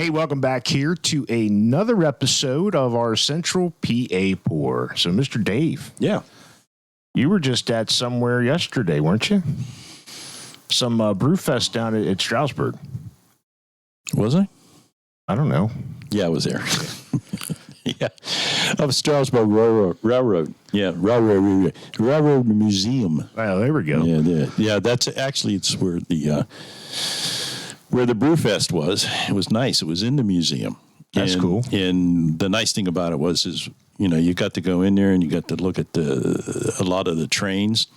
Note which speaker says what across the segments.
Speaker 1: Hey, welcome back here to another episode of our Central PA Pour. So, Mr. Dave.
Speaker 2: Yeah.
Speaker 1: You were just at somewhere yesterday, weren't you? Some Brewfest down at Stroudsburg.
Speaker 2: Was I?
Speaker 1: I don't know.
Speaker 2: Yeah, I was there. Yeah. Of Stroudsburg Railroad. Yeah, Railroad Museum.
Speaker 1: Well, there we go.
Speaker 2: Yeah, that's actually, it's where the Brewfest was. It was nice. It was in the museum.
Speaker 1: That's cool.
Speaker 2: And the nice thing about it is, you got to go in there and you got to look at a lot of the trains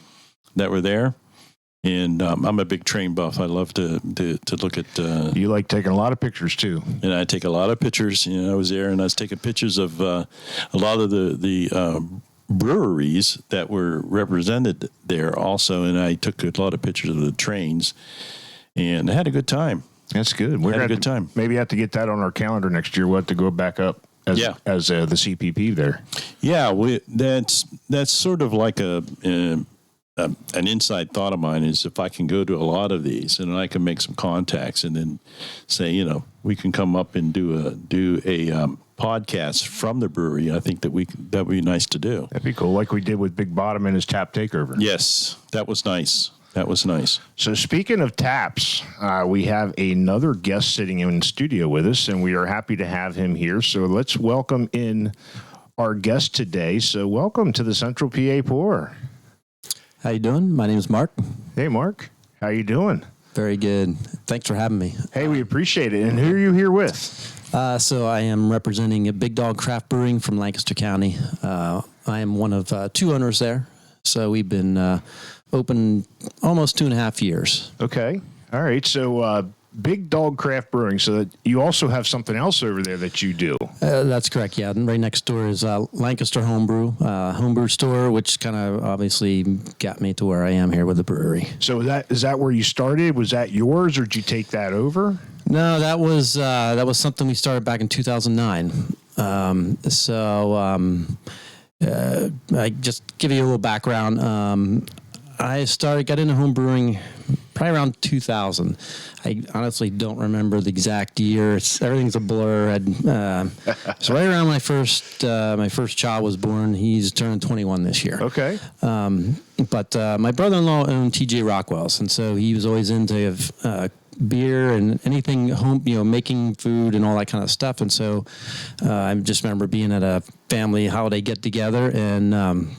Speaker 2: that were there. And I'm a big train buff. I love to look at.
Speaker 1: You like taking a lot of pictures too.
Speaker 2: And I take a lot of pictures. I was there and I was taking pictures of a lot of the breweries that were represented there also. And I took a lot of pictures of the trains, and I had a good time.
Speaker 1: That's good.
Speaker 2: We had a good time.
Speaker 1: Maybe have to get that on our calendar next year. We'll have to go back up as the CPP there.
Speaker 2: Yeah, that's sort of like an inside thought of mine is if I can go to a lot of these and I can make some contacts and then say, we can come up and do a podcast from the brewery. I think that would be nice to do.
Speaker 1: That'd be cool, like we did with Big Bottom and his tap takeover.
Speaker 2: Yes, that was nice. That was nice.
Speaker 1: So speaking of taps, we have another guest sitting in studio with us, and we are happy to have him here. So let's welcome in our guest today. So welcome to the Central PA Pour.
Speaker 3: How you doing? My name is Mark.
Speaker 1: Hey, Mark. How you doing?
Speaker 3: Very good. Thanks for having me.
Speaker 1: Hey, we appreciate it. And who are you here with?
Speaker 3: So I am representing a Big Dog Craft Brewing from Lancaster County. I am one of two owners there. So we've been open almost 2.5 years.
Speaker 1: Okay. All right. So Big Dog Craft Brewing. So that you also have something else over there that you do.
Speaker 3: That's correct. Yeah. And right next door is Lancaster Homebrew store, which kind of obviously got me to where I am here with the brewery. So
Speaker 1: is that where you started? Was that yours, or did you take that over?
Speaker 3: No, that was something we started back in 2009. I just give you a little background. I got into home brewing probably around 2000. I honestly don't remember the exact year. Everything's a blur. So right around my first child was born. He's turning 21 this year.
Speaker 1: Okay.
Speaker 3: But my brother-in-law owned TJ Rockwell's, and so he was always into beer and anything home, making food and all that kind of stuff. And so I just remember being at a family holiday get together, and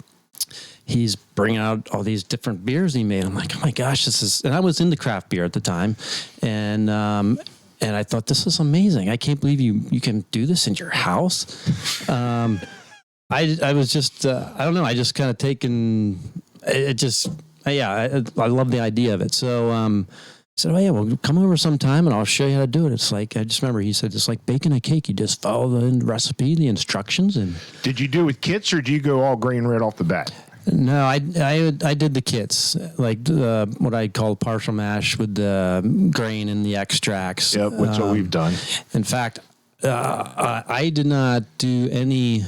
Speaker 3: he's bringing out all these different beers he made. I'm like, oh my gosh, and I was into craft beer at the time. And I thought, this is amazing. I can't believe you can do this in your house. I was just, I don't know. I just kind of taken it I love the idea of it. So, I said, oh yeah, well, come over sometime and I'll show you how to do it. It's like, I just remember he said, it's like baking a cake. You just follow the recipe, the instructions. And
Speaker 1: did you do it with kits, or do you go all grain right off the bat?
Speaker 3: No, I did the kits, like what I'd call partial mash with the grain and the extracts.
Speaker 1: Yep, that's what we've done.
Speaker 3: In fact, I did not do any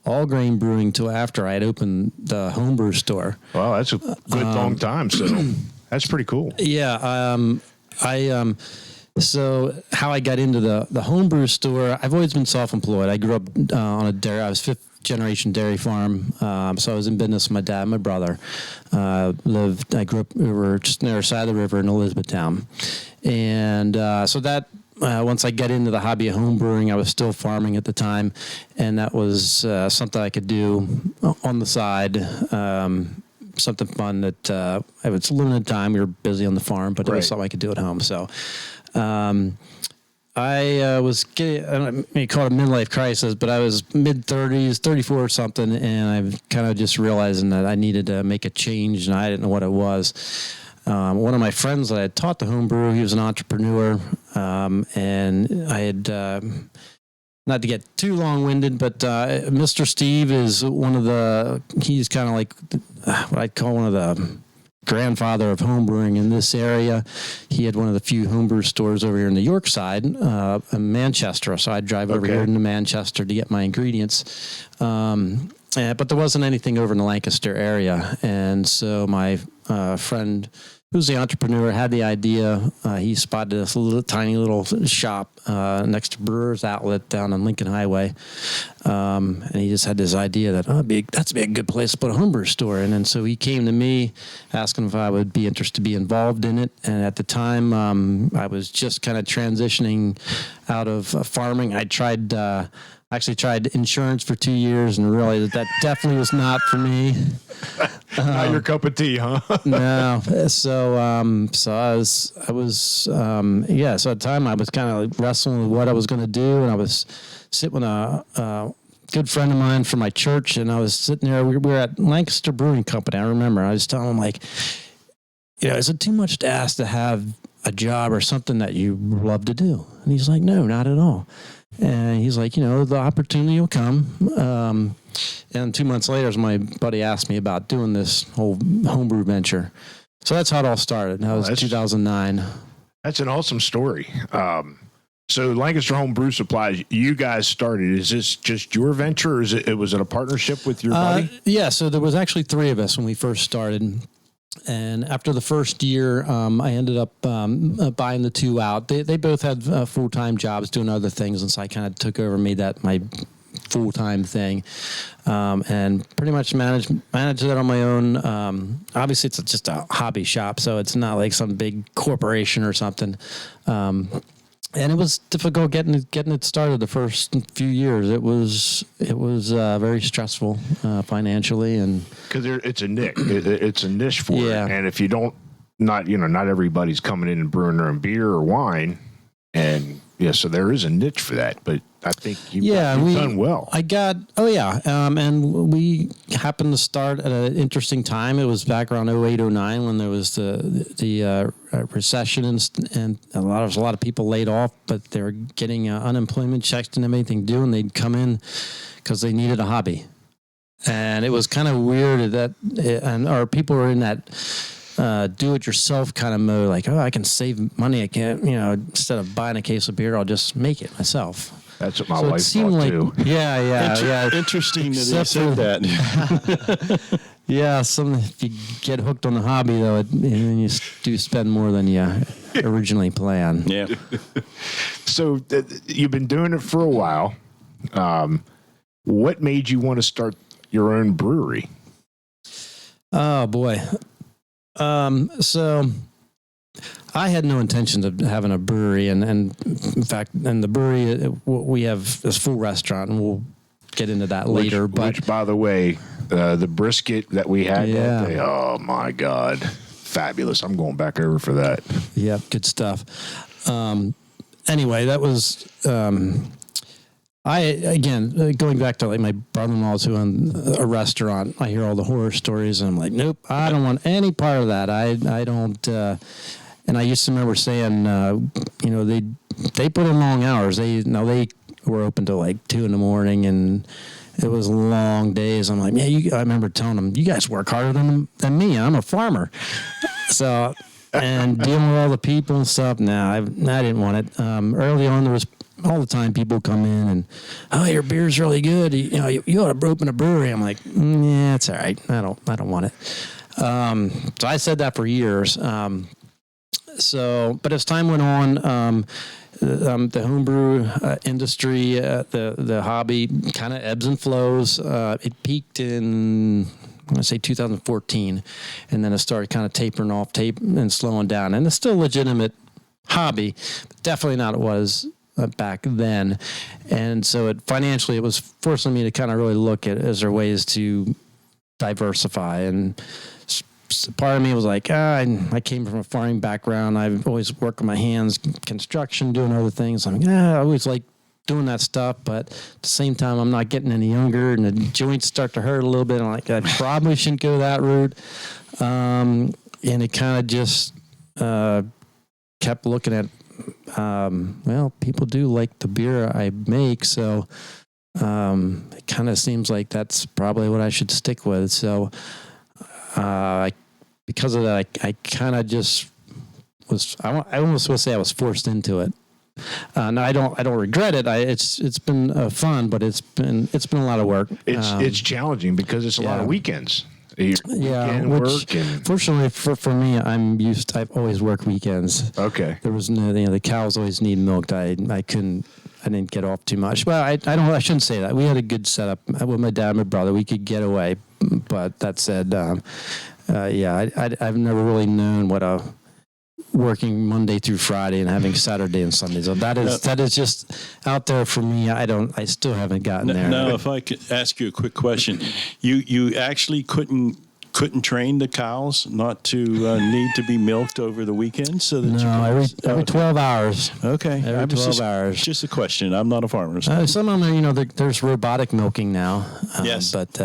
Speaker 3: all grain brewing till after I had opened the homebrew store.
Speaker 1: Wow, that's a good long time. So that's pretty cool.
Speaker 3: Yeah. So how I got into the homebrew store, I've always been self-employed. I grew up on a dairy. I was fifth generation dairy farm. So I was in business with my dad and my brother. I grew up, we were just on the other side of the river in Elizabethtown. And so that, once I got into the hobby of home brewing, I was still farming at the time. And that was something I could do on the side. Something fun that it was limited time. We were busy on the farm, but it was something I could do at home. So I was getting, I don't know, maybe call it a midlife crisis, but I was mid-30s, 34 or something, and I kind of just realizing that I needed to make a change, and I didn't know what it was. One of my friends that I had taught the homebrew, he was an entrepreneur, and I had, not to get too long-winded, but Mr. Steve is he's kind of like what I'd call one of the grandfather of homebrewing in this area. He had one of the few homebrew stores over here in the York side, in Manchester. So I'd drive over here into Manchester to get my ingredients. But there wasn't anything over in the Lancaster area. And so my friend who's the entrepreneur, had the idea. He spotted this tiny little shop next to Brewer's Outlet down on Lincoln Highway. And he just had this idea that, that's be a good place to put a homebrew store in. And so he came to me asking if I would be interested to be involved in it. And at the time, I was just kind of transitioning out of farming. I actually tried insurance for 2 years and realized that definitely was not for me.
Speaker 1: Not your cup of tea, huh?
Speaker 3: No. So I was, so at the time I was kind of wrestling with what I was going to do. And I was sitting with a good friend of mine from my church, and I was sitting there. We were at Lancaster Brewing Company. I remember I was telling him, like, is it too much to ask to have a job or something that you love to do? And he's like, no, not at all. And he's like, the opportunity will come. And 2 months later, my buddy asked me about doing this whole homebrew venture. So that's how it all started. That was 2009.
Speaker 1: That's an awesome story. So Lancaster Home Brew Supplies, you guys started. Is this just your venture, or was it a partnership with your buddy?
Speaker 3: Yeah, so there was actually 3 of us when we first started. And after the first year, I ended up buying the 2 out. They both had full-time jobs doing other things, and so I kind of took over and made that my full-time thing, and pretty much managed that on my own. Obviously, it's just a hobby shop, so it's not like some big corporation or something. And it was difficult getting it started the first few years. It was very stressful financially, and
Speaker 1: because it's a niche. It's a niche for it, and if you don't, not everybody's coming in and brewing their own beer or wine, and so there is a niche for that. But I think you've done well.
Speaker 3: And we happened to start at an interesting time. It was back around 2008, 2009 when there was the recession and a lot of people laid off, but they were getting unemployment checks, didn't have anything to do, and they'd come in because they needed a hobby. And it was kind of weird our people were in that do-it-yourself kind of mode, like, I can save money. I can't, instead of buying a case of beer, I'll just make it myself.
Speaker 1: That's what my wife thought too.
Speaker 3: Yeah.
Speaker 2: Interesting that he said that.
Speaker 3: Yeah, if you get hooked on the hobby, though, then you do spend more than you originally planned.
Speaker 2: Yeah.
Speaker 1: So you've been doing it for a while. What made you want to start your own brewery?
Speaker 3: Oh, boy. So I had no intention of having a brewery, and in fact, in the brewery, we have this full restaurant, and we'll get into that later.
Speaker 1: Which, by the way, the brisket that we had that day, oh my God, fabulous! I'm going back over for that.
Speaker 3: Yeah, good stuff. Anyway, that was. Going back to like my brother-in-law's who owned a restaurant, I hear all the horror stories, and I'm like, nope, I don't want any part of that. I don't. And I used to remember saying, they put in long hours. They were open till like 2 a.m, and it was long days. I'm like, I remember telling them, you guys work harder than me. I'm a farmer. So, and dealing with all the people and stuff. I didn't want it. Early on, there was all the time people come in and, your beer's really good. You ought to open a brewery. I'm like, yeah, it's all right. I don't want it. So I said that for years. But as time went on, the homebrew industry, the hobby kind of ebbs and flows. It peaked in, I'm going to say 2014, and then it started kind of tapering off and slowing down. And it's still a legitimate hobby, but definitely not what it was back then. And so financially, it was forcing me to kind of really look at, is there ways to diversify? And part of me was like, I came from a farming background. I've always worked with my hands, construction, doing other things. I'm like, I always like doing that stuff, but at the same time, I'm not getting any younger, and the joints start to hurt a little bit. I'm like, I probably shouldn't go that route. And it kind of just kept looking at, people do like the beer I make, so it kind of seems like that's probably what I should stick with. So because of that, I kind of just was. I almost would say I was forced into it. No, I don't regret it. It's been fun, but it's been a lot of work.
Speaker 1: It's challenging because it's a lot of weekends. Your
Speaker 3: Yeah,
Speaker 1: weekend
Speaker 3: which
Speaker 1: work and
Speaker 3: fortunately for me, I've always worked weekends.
Speaker 1: okay.
Speaker 3: There was no, the cows always need milked. I didn't get off too much. Well, I shouldn't say that. We had a good setup with my dad and my brother. We could get away, but that said, I've never really known what a working Monday through Friday and having Saturday and Sunday. So that is just out there for me. I still haven't gotten there.
Speaker 2: Now, if I could ask you a quick question, you actually couldn't train the cows not to need to be milked over the weekend, so that
Speaker 3: every 12 hours.
Speaker 2: Okay,
Speaker 3: Every 12 hours.
Speaker 2: Just a question. I'm not a farmer. So.
Speaker 3: Some of them, there's robotic milking now.
Speaker 2: Yes,
Speaker 3: but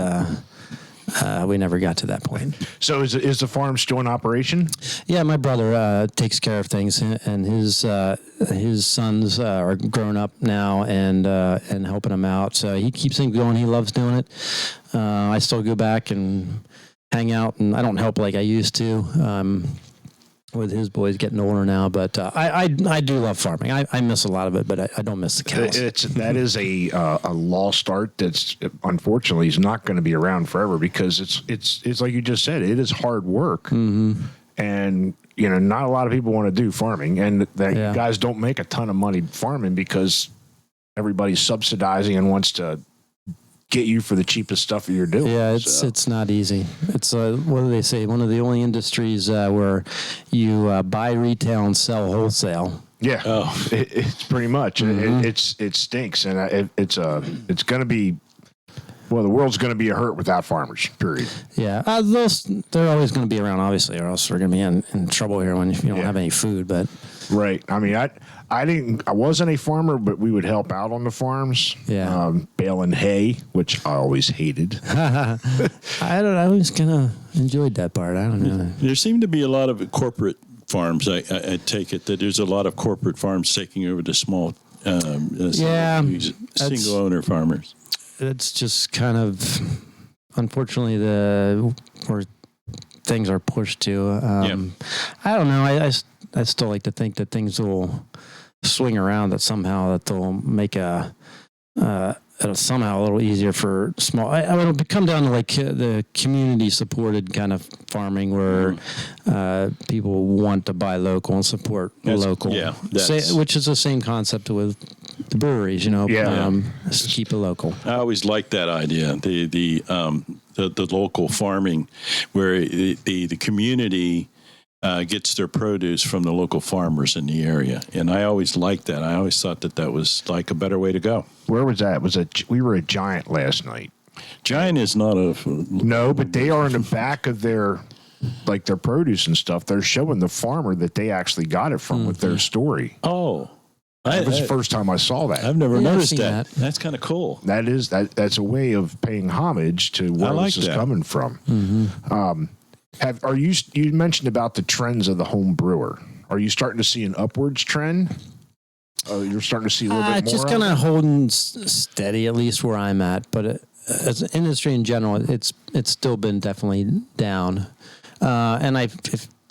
Speaker 3: we never got to that point.
Speaker 1: So is the farm still in operation?
Speaker 3: Yeah, my brother takes care of things, and his sons are grown up now and helping him out. So he keeps things going. He loves doing it. I still go back and hang out, and I don't help like I used to. With his boys getting older now, but I do love farming. I miss a lot of it, but I don't miss the cows.
Speaker 1: That is a lost art that's unfortunately is not going to be around forever because it's like you just said, it is hard work, and not a lot of people want to do farming, and that you guys don't make a ton of money farming because everybody's subsidizing and wants to get you for the cheapest stuff that you're doing.
Speaker 3: Yeah, it's not easy. It's what do they say? One of the only industries where you buy retail and sell wholesale.
Speaker 1: Yeah, it's pretty much. It stinks, and it's going to be. Well, the world's going to be a hurt without farmers. Period.
Speaker 3: Yeah, they're always going to be around, obviously, or else we're going to be in trouble here when you don't have any food. But
Speaker 1: right. I mean, I wasn't a farmer, but we would help out on the farms.
Speaker 3: Yeah.
Speaker 1: Baling hay, which I always hated.
Speaker 3: I always kind of enjoyed that part. I don't know.
Speaker 2: There seem to be a lot of corporate farms. I take it that there's a lot of corporate farms taking over the small, single owner farmers.
Speaker 3: It's just kind of, unfortunately, where things are pushed to. I don't know. I still like to think that things will swing around, that they'll make it'll somehow a little easier for small. It'll come down to like the community supported kind of farming where people want to buy local and support local. Yeah, which is the same concept with the breweries. Just keep it local.
Speaker 2: I always liked that idea. The local farming, where the community gets their produce from the local farmers in the area, and I always liked that. I always thought that was like a better way to go.
Speaker 1: Where was that? We were at Giant last night.
Speaker 2: Giant is not
Speaker 1: no, but they are in the back of their produce and stuff. They're showing the farmer that they actually got it from with their story.
Speaker 2: Oh.
Speaker 1: That was the first time I saw that.
Speaker 2: I've never noticed that. That's kind of cool.
Speaker 1: That's a way of paying homage to where this is coming from.
Speaker 3: Mm-hmm.
Speaker 1: You mentioned about the trends of the home brewer. Are you starting to see an upwards trend? You're starting to see a little bit more?
Speaker 3: Just kind of holding steady, at least where I'm at. But as an industry in general, it's still been definitely down. And I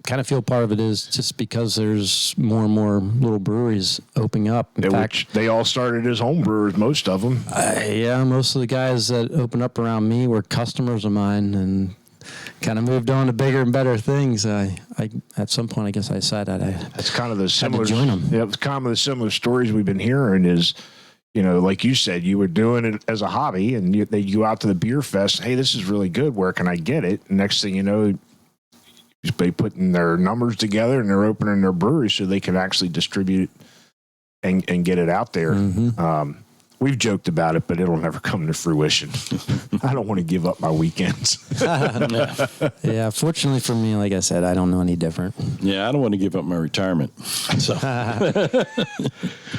Speaker 3: kind of feel part of it is just because there's more and more little breweries opening up. In fact,
Speaker 1: they all started as home brewers, most of them.
Speaker 3: Most of the guys that opened up around me were customers of mine and kind of moved on to bigger and better things. I at some point, I guess I decided that's
Speaker 1: kind of the similar.
Speaker 3: Join them.
Speaker 1: Yeah, it's kind of the similar stories we've been hearing. Is like you said, you were doing it as a hobby, and they go out to the beer fest. Hey, this is really good. Where can I get it? And next thing you know, they putting their numbers together and they're opening their brewery so they can actually distribute it and get it out there.
Speaker 3: Mm-hmm.
Speaker 1: We've joked about it, but it'll never come to fruition. I don't want to give up my weekends.
Speaker 3: Yeah, fortunately for me, like I said, I don't know any different.
Speaker 2: Yeah, I don't want to give up my retirement. So,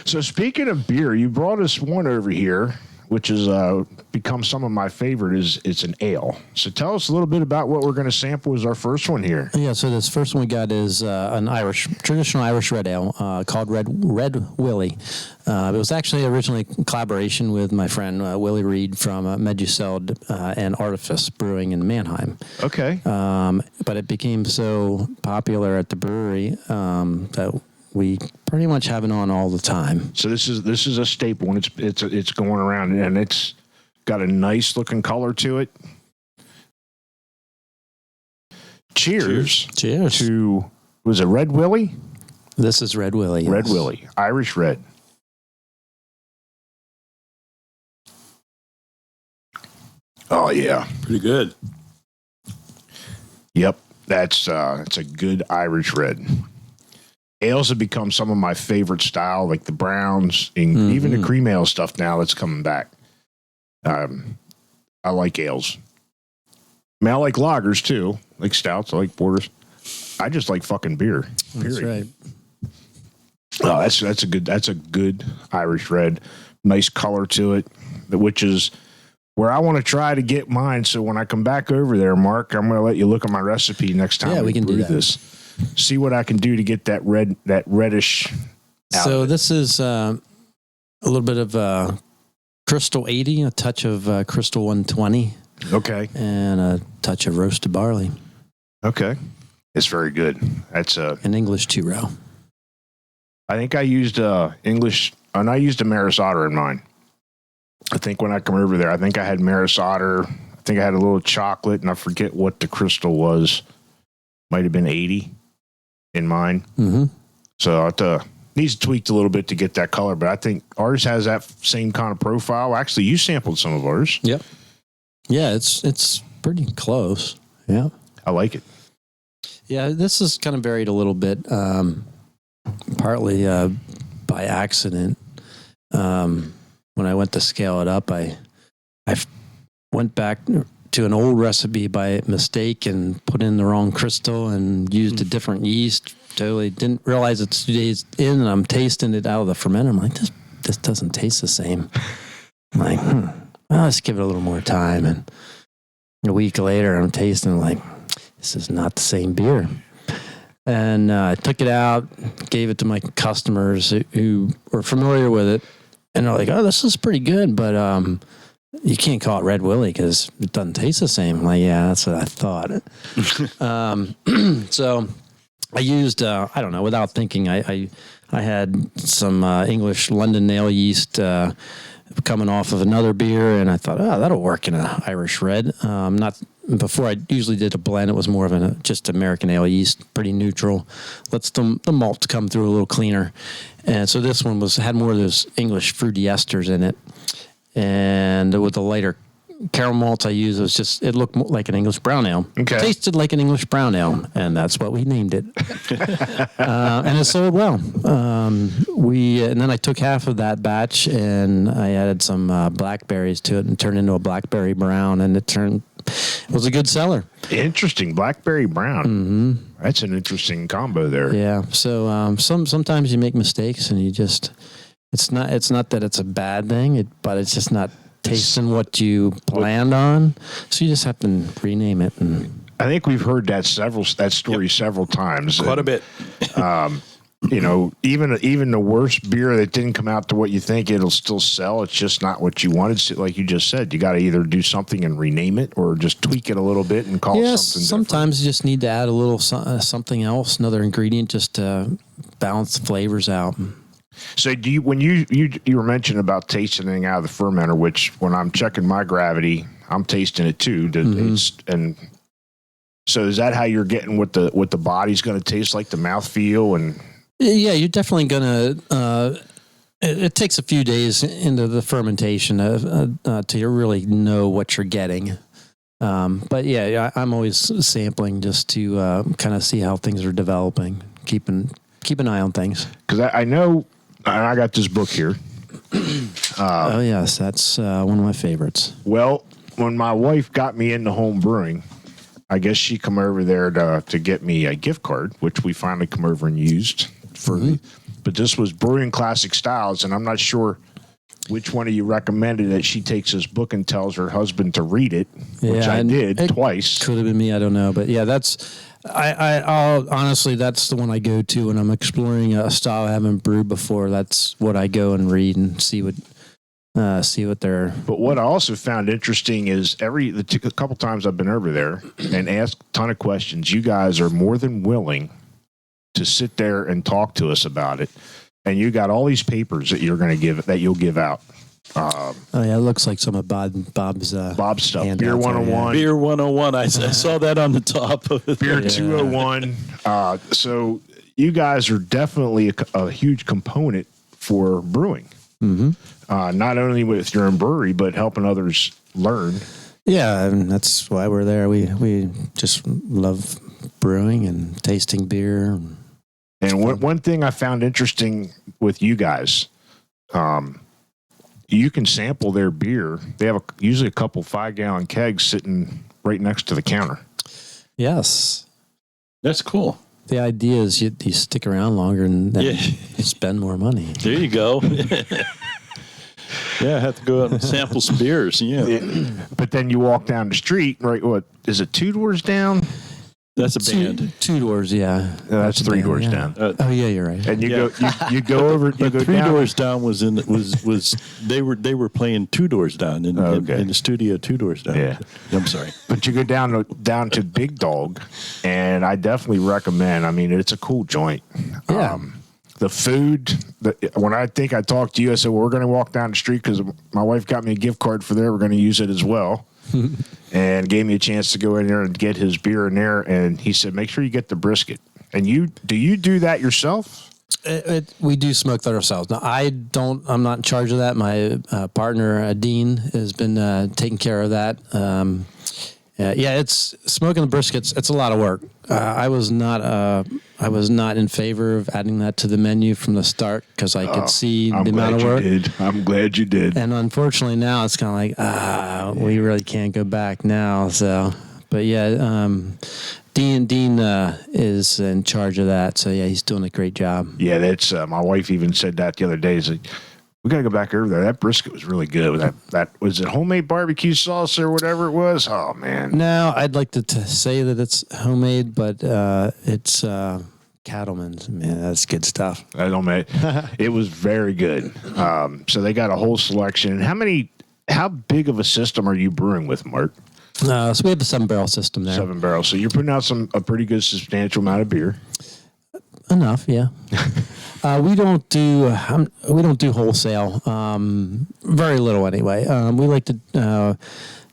Speaker 1: so speaking of beer, you brought us one over here, which has become some of my favorite. It's an ale. So tell us a little bit about what we're going to sample as our first one here.
Speaker 3: Yeah, so this first one we got is an traditional Irish red ale called Red Willie. It was actually originally a collaboration with my friend Willie Reed from Meduseld and Artifice Brewing in Mannheim.
Speaker 1: Okay.
Speaker 3: But it became so popular at the brewery that we pretty much have it on all the time.
Speaker 1: So this is a staple, and it's going around, and it's got a nice looking color to it. Cheers.
Speaker 3: Cheers.
Speaker 1: To, was it Red Willie?
Speaker 3: This is Red Willie.
Speaker 1: Red
Speaker 3: yes.
Speaker 1: Willie, Irish Red. Oh yeah,
Speaker 2: Pretty good.
Speaker 1: yep. It's a good Irish Red. Ales have become some of my favorite style, like the browns and even the cream ale stuff now that's coming back. I like ales. I mean, I like lagers too, like stouts, I like porters. I just like fucking beer. Period.
Speaker 3: That's right.
Speaker 1: Oh, that's a good Irish Red. Nice color to it, which is where I want to try to get mine. So when I come back over there, Mark, I'm going to let you look at my recipe next time.
Speaker 3: Yeah, we can do
Speaker 1: brew
Speaker 3: that.
Speaker 1: this. See what I can do to get that reddish.
Speaker 3: So this is a little bit of Crystal 80, a touch of Crystal 120,
Speaker 1: Okay.
Speaker 3: and a touch of roasted barley.
Speaker 1: Okay. It's very good. That's
Speaker 3: An English 2-row.
Speaker 1: I think I used English, and I used a Maris Otter in mine. I think when I come over there, I think I had Maris Otter. I think I had a little chocolate, and I forget what the crystal was. Might have been 80 in mine.
Speaker 3: Mm-hmm.
Speaker 1: So it needs tweaked a little bit to get that color, but I think ours has that same kind of profile. Actually, you sampled some of ours.
Speaker 3: Yep. Yeah, it's pretty close. Yeah.
Speaker 1: I like it.
Speaker 3: Yeah, this is kind of varied a little bit, partly by accident. When I went to scale it up, I went back to an old recipe by mistake and put in the wrong crystal and used a different yeast. Totally didn't realize it's 2 days in, and I'm tasting it out of the fermenter. I'm like, this doesn't taste the same. I'm like, well, let's give it a little more time. And a week later, I'm tasting like, this is not the same beer. And I took it out, gave it to my customers who were familiar with it. And they're like, oh, this is pretty good, but you can't call it Red Willie because it doesn't taste the same. I'm like, yeah, that's what I thought. So I used, I don't know, without thinking, I had some English London ale yeast coming off of another beer, and I thought, oh, that'll work in an Irish Red. Before I usually did a blend, it was more of just American ale yeast, pretty neutral. Lets the malt come through a little cleaner. And so this one had more of those English fruity esters in it. And with the lighter caramel malts I used, it looked like an English brown ale.
Speaker 1: Okay.
Speaker 3: Tasted like an English brown ale, and that's what we named it. And it sold well. And then I took half of that batch and I added some blackberries to it and turned into a blackberry brown, and it was a good seller.
Speaker 1: Interesting. Blackberry brown. Mm-hmm. That's an interesting combo there.
Speaker 3: Yeah. So sometimes you make mistakes, and it's not that it's a bad thing, but it's just not tasting what you planned on. So you just have to rename it. And
Speaker 1: I think we've heard that story several times.
Speaker 2: Quite a bit.
Speaker 1: Even the worst beer that didn't come out to what you think, it'll still sell. It's just not what you wanted. So like you just said, you got to either do something and rename it, or just tweak it a little bit and call it something
Speaker 3: sometimes you just need to add a little something else, another ingredient, just to balance the flavors out.
Speaker 1: So do you, when you were mentioning about tasting it out of the fermenter, which when I'm checking my gravity, I'm tasting it too. And so is that how you're getting what the body's going to taste like, the mouthfeel? And
Speaker 3: yeah, you're definitely going to, it takes a few days into the fermentation to really know what you're getting. But yeah, I'm always sampling just to kind of see how things are developing, keep an eye on things.
Speaker 1: Because I know, I got this book here.
Speaker 3: Oh yes, that's one of my favorites.
Speaker 1: Well, when my wife got me into home brewing, I guess she come over there to get me a gift card, which we finally come over and used for. But this was Brewing Classic Styles, and I'm not sure which one of you recommended it. She takes this book and tells her husband to read it, which I did twice.
Speaker 3: Could have been me, I don't know, but yeah, I'll honestly, that's the one I go to when I'm exploring a style I haven't brewed before. That's what I go and read and see what they're.
Speaker 1: But what I also found interesting is a couple times I've been over there and asked a ton of questions. You guys are more than willing to sit there and talk to us about it, and you got all these papers that you'll give out.
Speaker 3: Oh yeah, it looks like some of Bob's
Speaker 1: Bob's stuff.
Speaker 3: handouts
Speaker 1: Beer
Speaker 3: there,
Speaker 1: 101.
Speaker 2: Beer 101. I saw that on the top of it.
Speaker 1: Beer 201. So you guys are definitely a huge component for brewing. Not only with your own brewery, but helping others learn.
Speaker 3: Yeah, and that's why we're there. We just love brewing and tasting beer.
Speaker 1: And one thing I found interesting with you guys, you can sample their beer. They have usually a couple 5-gallon kegs sitting right next to the counter.
Speaker 3: Yes.
Speaker 2: That's cool.
Speaker 3: The idea is you stick around longer and then
Speaker 2: Yeah.
Speaker 3: you spend more money.
Speaker 2: There you go. Yeah, I have to go out and sample some beers. Yeah.
Speaker 1: But then you walk down the street, right? What is it? 2 doors down?
Speaker 2: That's a band.
Speaker 3: Two doors, yeah.
Speaker 1: No, that's
Speaker 3: a
Speaker 1: 3
Speaker 3: band,
Speaker 1: doors
Speaker 3: yeah.
Speaker 1: down.
Speaker 3: Oh yeah, you're right.
Speaker 1: And you
Speaker 2: Yeah.
Speaker 1: go over. You
Speaker 2: But
Speaker 1: go
Speaker 2: 3
Speaker 1: down.
Speaker 2: doors down was they were playing 2 doors down in the studio. 2 doors down.
Speaker 1: Yeah.
Speaker 2: I'm sorry.
Speaker 1: But you go down to Big Dog, and I definitely recommend. I mean, it's a cool joint.
Speaker 3: Yeah.
Speaker 1: The food. When I think I talked to you, I said, well, we're going to walk down the street because my wife got me a gift card for there. We're going to use it as well. And gave me a chance to go in there and get his beer in there. And he said, make sure you get the brisket. And do you do that yourself?
Speaker 3: We do smoke that ourselves. Now, I'm not in charge of that. My partner, Dean, has been taking care of that. It's smoking the briskets. It's a lot of work. I was not in favor of adding that to the menu from the start because I could see the amount of work.
Speaker 1: I'm glad you did.
Speaker 3: And unfortunately now it's kind of like, we really can't go back now. So, but yeah, Dean is in charge of that. So yeah, he's doing a great job.
Speaker 1: Yeah, that's my wife even said that the other day. Is like, we got to go back over there. That brisket was really good. That was it homemade barbecue sauce or whatever it was? Oh, man.
Speaker 3: No, I'd like to say that it's homemade, but it's Cattleman's. Man, that's good stuff.
Speaker 1: I don't know. It was very good. So they got a whole selection. How big of a system are you brewing with, Mark?
Speaker 3: So we have a 7-barrel system there.
Speaker 1: 7 barrels. So you're putting out a pretty good substantial amount of beer.
Speaker 3: Enough, yeah. We don't do wholesale. Very little anyway. We like to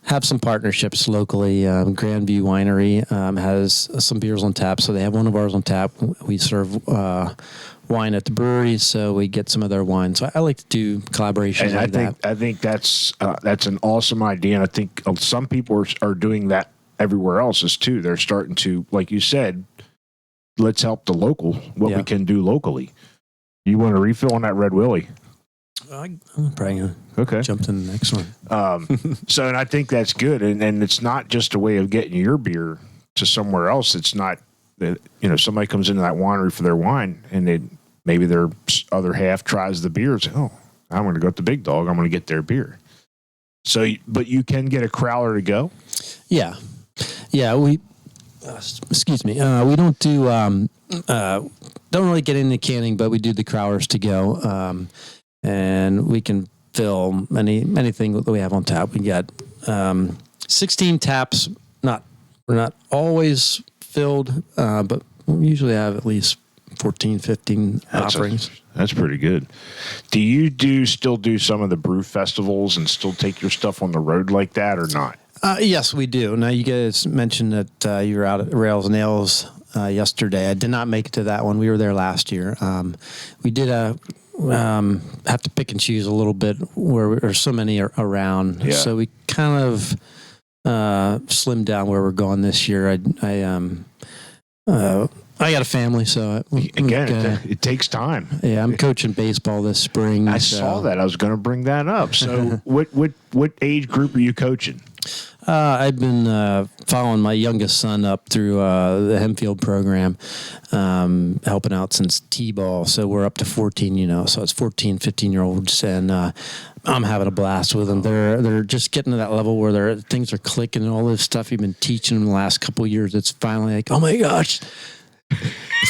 Speaker 3: have some partnerships locally. Grandview Winery has some beers on tap, so they have one of ours on tap. We serve wine at the brewery, so we get some of their wine. So I like to do collaborations like that.
Speaker 1: I think that's an awesome idea, and I think some people are doing that everywhere else too. They're starting to, like you said, let's help the local, what we can do locally. You want a refill on that Red Willie?
Speaker 3: I'm probably going to jump to the next one.
Speaker 1: And I think that's good. And it's not just a way of getting your beer to somewhere else. It's not that, somebody comes into that winery for their wine and maybe their other half tries the beer and say, oh, I'm going to go to the Big Dog. I'm going to get their beer. So, but you can get a crowler to go?
Speaker 3: Yeah. Yeah, excuse me. We don't do don't really get into canning, but we do the crowlers to go, and we can fill anything that we have on tap. We got 16 taps. We're not always filled, but we usually have at least 14, 15 offerings.
Speaker 1: That's pretty good. Do you still do some of the brew festivals and still take your stuff on the road like that or not?
Speaker 3: Yes, we do. Now, you guys mentioned that you were out at Rails and Ales yesterday. I did not make it to that one. We were there last year. We did have to pick and choose a little bit where there's so many around. Yeah. So we kind of slimmed down where we're going this year. I got a family, so
Speaker 1: it takes time.
Speaker 3: Yeah, I'm coaching baseball this spring.
Speaker 1: I saw that. I was going to bring that up. So, what age group are you coaching?
Speaker 3: I've been following my youngest son up through the Hempfield program, helping out since T-ball. So we're up to 14, so it's 14, 15-year-olds, and I'm having a blast with them. They're just getting to that level where things are clicking and all this stuff you've been teaching them the last couple of years. It's finally like, oh my gosh,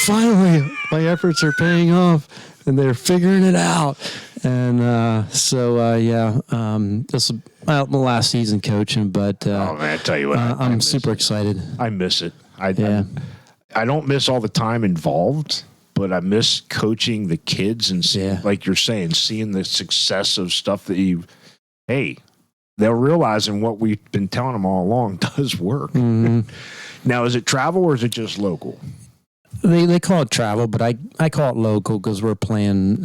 Speaker 3: finally my efforts are paying off and they're figuring it out. And this is my last season coaching, but
Speaker 1: oh man, I tell you what,
Speaker 3: I'm super excited.
Speaker 1: I miss it. I don't miss all the time involved, but I miss coaching the kids and like you're saying, seeing the success of stuff that they'll realize, and what we've been telling them all along does work.
Speaker 3: Mm-hmm.
Speaker 1: Now, is it travel or is it just local?
Speaker 3: They call it travel, but I call it local because we're playing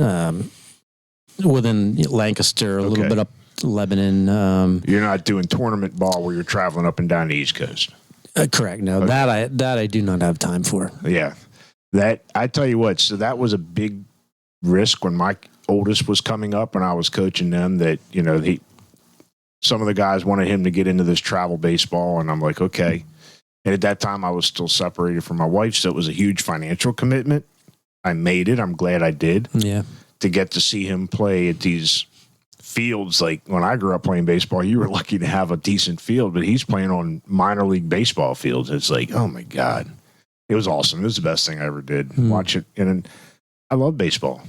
Speaker 3: within Lancaster, a little bit up Lebanon.
Speaker 1: You're not doing tournament ball where you're traveling up and down the East Coast.
Speaker 3: Correct. No, that I do not have time for.
Speaker 1: Yeah, that I tell you what. So that was a big risk when my oldest was coming up and I was coaching them. That some of the guys wanted him to get into this travel baseball, and I'm like, okay. And at that time, I was still separated from my wife, so it was a huge financial commitment. I made it. I'm glad I did.
Speaker 3: Yeah.
Speaker 1: To get to see him play at these fields, like when I grew up playing baseball, you were lucky to have a decent field, but he's playing on minor league baseball fields. It's like, oh my God. It was awesome. It was the best thing I ever did. Watch it. And I love baseball.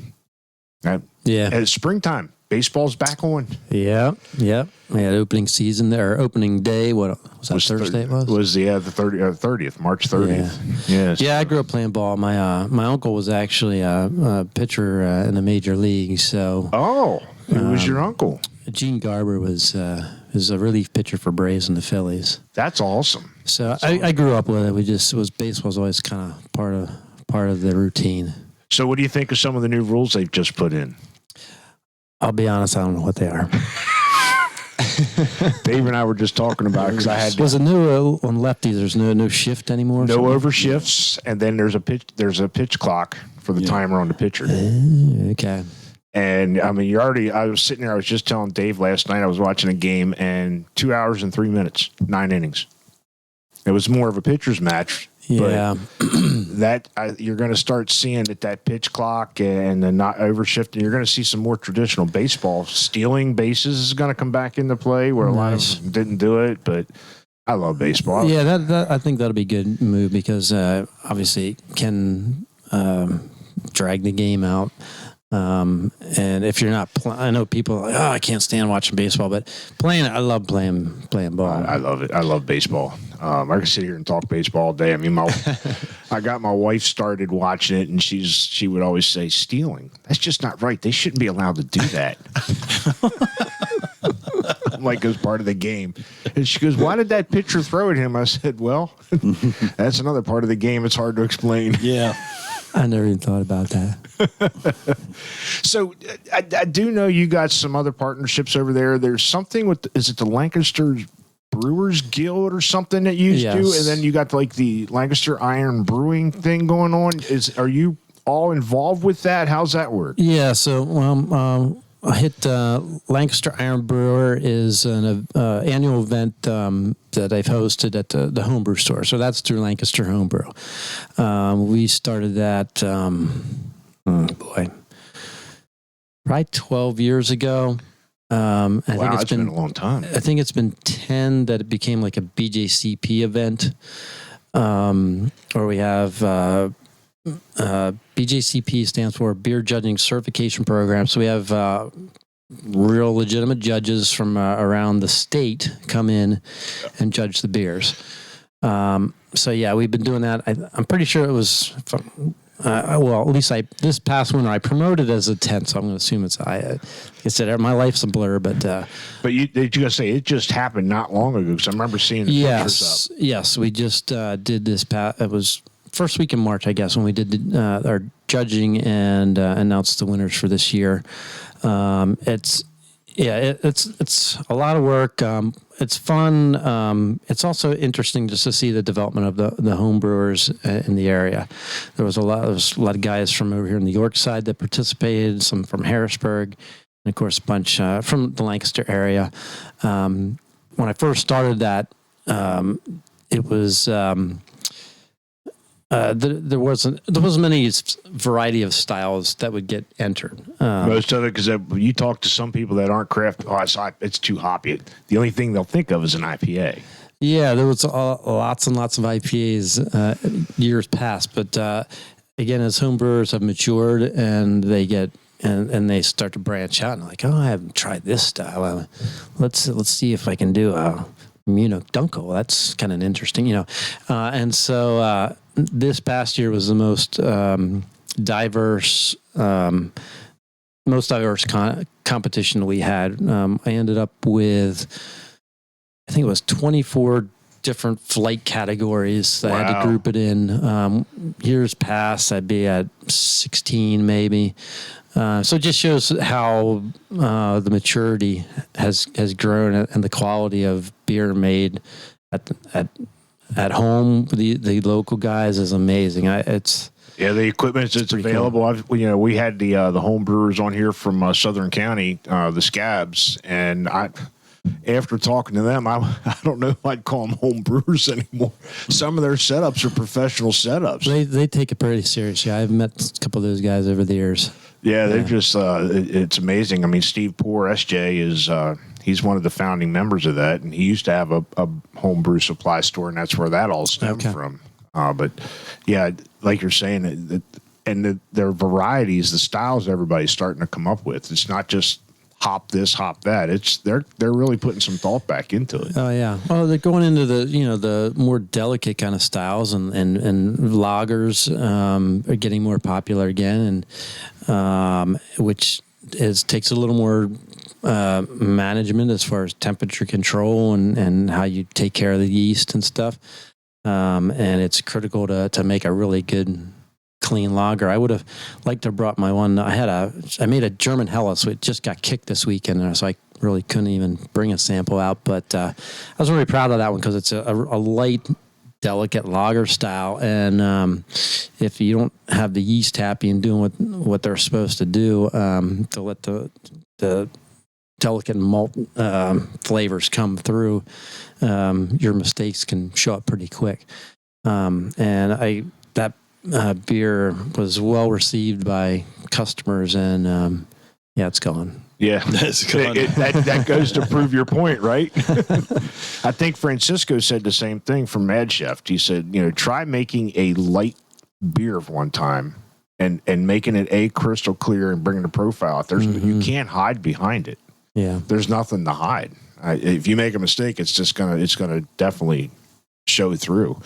Speaker 1: It's springtime. Baseball's back on.
Speaker 3: Yeah. We had opening season there, opening day. What was that? Thursday it was?
Speaker 1: The 30th, March 30th.
Speaker 3: Yeah. Yeah, I grew up playing ball. My uncle was actually a pitcher in the major league. So.
Speaker 1: Oh, who was your uncle?
Speaker 3: Gene Garber was a relief pitcher for Braves and the Phillies.
Speaker 1: That's awesome.
Speaker 3: So I grew up with it. Baseball's always kind of part of the routine.
Speaker 1: So what do you think of some of the new rules they've just put in?
Speaker 3: I'll be honest, I don't know what they are.
Speaker 1: Dave and I were just talking about it because I had.
Speaker 3: There's a new on lefties. There's no shift anymore.
Speaker 1: No over shifts, and then there's a pitch clock for the timer on the pitcher.
Speaker 3: Okay.
Speaker 1: And I mean, I was sitting there. I was just telling Dave last night. I was watching a game, and 2 hours and 3 minutes, 9 innings. It was more of a pitcher's match.
Speaker 3: Yeah.
Speaker 1: But you're going to start seeing that pitch clock and the not overshifting. You're going to see some more traditional baseball. Stealing bases is going to come back into play where a lot of them didn't do it. But I love baseball.
Speaker 3: Yeah, that I think that'll be a good move because obviously it can drag the game out. And if you're not, I know people are like, I can't stand watching baseball, but I love playing ball.
Speaker 1: I love it. I love baseball. I can sit here and talk baseball all day. I mean, I got my wife started watching it, and she would always say, "Stealing. That's just not right. They shouldn't be allowed to do that." Like as part of the game. And she goes, "Why did that pitcher throw at him?" I said, "Well, that's another part of the game. It's hard to explain."
Speaker 3: Yeah. I never even thought about that.
Speaker 1: So I do know you got some other partnerships over there. There's something is it the Lancaster Brewers Guild or something that you do? And then you got like the Lancaster Iron Brewing thing going on. Are you all involved with that? How's that work?
Speaker 3: Yeah. So I hit Lancaster Iron Brewer is an annual event that I've hosted at the homebrew store. So that's through Lancaster Homebrew. We started that, probably 12 years ago. I think it's been a long time. I think it's been 10 that it became like a BJCP event, where we have BJCP stands for Beer Judging Certification Program. So we have real legitimate judges from around the state come in and judge the beers. So yeah, we've been doing that. I'm pretty sure it was, well, at least this past winter I promoted as a 10th, so I'm going to assume it's, like I said, my life's a blur, but
Speaker 1: you gotta say it just happened not long ago because I remember seeing the pictures up. Yes,
Speaker 3: we just did this it was first week in March, I guess, when we did our judging and announced the winners for this year. It's a lot of work. It's fun. It's also interesting just to see the development of the home brewers in the area. There was a lot of guys from over here in the York side that participated, some from Harrisburg, and of course a bunch from the Lancaster area. When I first started that, it was. There wasn't many variety of styles that would get entered.
Speaker 1: Most of it, because you talk to some people that aren't craft, it's too hoppy. The only thing they'll think of is an IPA.
Speaker 3: Yeah, there was lots and lots of IPAs years past, but again, as home brewers have matured and they get and they start to branch out and like, I haven't tried this style. Let's see if I can do a Dunkel. That's kind of interesting, and so. This past year was the most diverse, most diverse competition we had. I ended up with, I think it was 24 different flight categories that I had to group it in. Years past, I'd be at 16 maybe. So it just shows how the maturity has grown and the quality of beer made at home. The local guys is amazing.
Speaker 1: The equipment that's available. Cool. We had the home brewers on here from Southern County, the Scabs, and after talking to them, I don't know if I'd call them home brewers anymore. Some of their setups are professional setups.
Speaker 3: They take it pretty seriously. I've met a couple of those guys over the years.
Speaker 1: Yeah, they're just it's amazing. I mean, Steve Poor, SJ, is he's one of the founding members of that, and he used to have a home brew supply store, and that's where that all stemmed from. But yeah, like you're saying, their varieties, the styles everybody's starting to come up with. It's not just hop this, hop that. They're really putting some thought back into it.
Speaker 3: Oh yeah. Well, they're going into the more delicate kind of styles, and lagers are getting more popular again, and which takes a little more management as far as temperature control and how you take care of the yeast and stuff. And it's critical to make a really good clean lager. I would have liked to have brought my one. I made a German Helles, so it just got kicked this weekend, so I really couldn't even bring a sample out. But I was really proud of that one because it's a light, delicate lager style, and if you don't have the yeast happy and doing what they're supposed to do, to let the delicate malt flavors come through, your mistakes can show up pretty quick. That beer was well received by customers, and it's gone.
Speaker 1: Yeah, that's gone. That goes to prove your point, right? I think Francisco said the same thing from Mad Chef. He said, try making a light beer one time and making it crystal clear and bringing the profile out. You can't hide behind it.
Speaker 3: Yeah,
Speaker 1: there's nothing to hide. If you make a mistake, it's gonna definitely show through.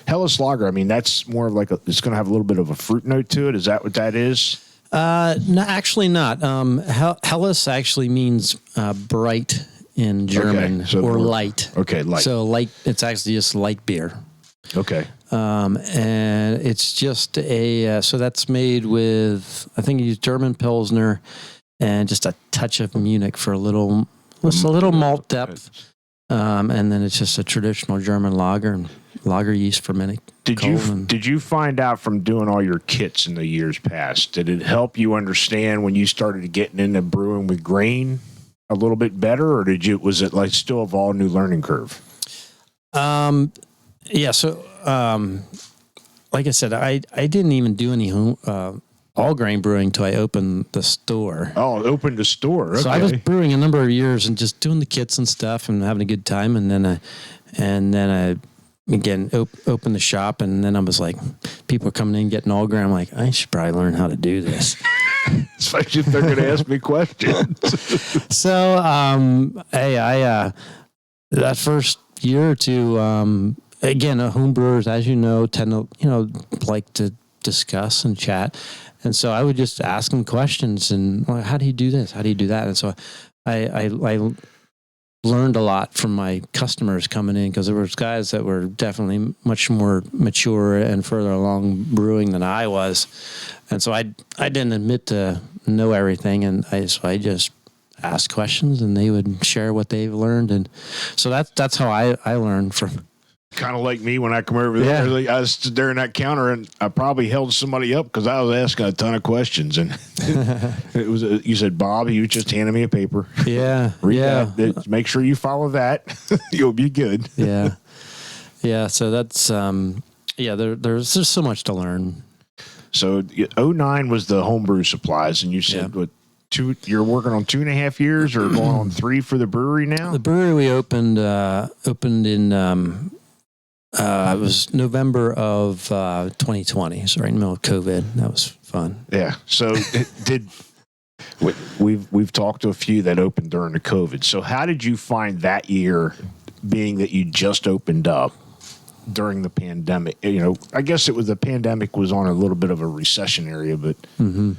Speaker 1: Helles Lager, I mean, that's more of like it's going to have a little bit of a fruit note to it. Is that what that is?
Speaker 3: No, actually not. Helles actually means bright in German, or light.
Speaker 1: Okay, light.
Speaker 3: So light, it's actually just light beer.
Speaker 1: Okay.
Speaker 3: And it's just so that's made with, I think you use German Pilsner and just a touch of Munich for a little malt depth. And then it's just a traditional German lager and lager yeast fermented.
Speaker 1: Did you find out from doing all your kits in the years past, did it help you understand when you started getting into brewing with grain a little bit better, or was it like still a all new learning curve?
Speaker 3: Yeah. So, like I said, I didn't even do any all grain brewing until I opened the store.
Speaker 1: Oh, opened the store. Okay.
Speaker 3: So I was brewing a number of years and just doing the kits and stuff and having a good time. And then I again opened the shop, and then I was like, people are coming in getting all grain. I'm like, I should probably learn how to do this.
Speaker 1: Especially if they're going to ask me questions.
Speaker 3: So, that first year or two, again, home brewers, as you know, tend to, like to discuss and chat. And so I would just ask them questions and, well, how do you do this? How do you do that? And so I learned a lot from my customers coming in, because there was guys that were definitely much more mature and further along brewing than I was. And so I didn't admit to know everything. And I just asked questions, and they would share what they've learned. And so that's how I learned from.
Speaker 1: Kind of like me when I come over there. Yeah. I stood there in that counter, and I probably held somebody up because I was asking a ton of questions. And it was you said, Bob, he was just handing me a paper.
Speaker 3: Yeah.
Speaker 1: Read that. Make sure you follow that. You'll be good.
Speaker 3: Yeah. Yeah. So that's, there's so much to learn.
Speaker 1: So 2009 was the homebrew supplies, and you said you're working on 2.5 years or going on 3 for the brewery now?
Speaker 3: The brewery we opened in, it was November of 2020, so right in the middle of COVID. That was fun.
Speaker 1: Yeah. So we've talked to a few that opened during the COVID. So how did you find that year, being that you just opened up? during the pandemic? You know, I guess the pandemic was on a little bit of a recession area, but you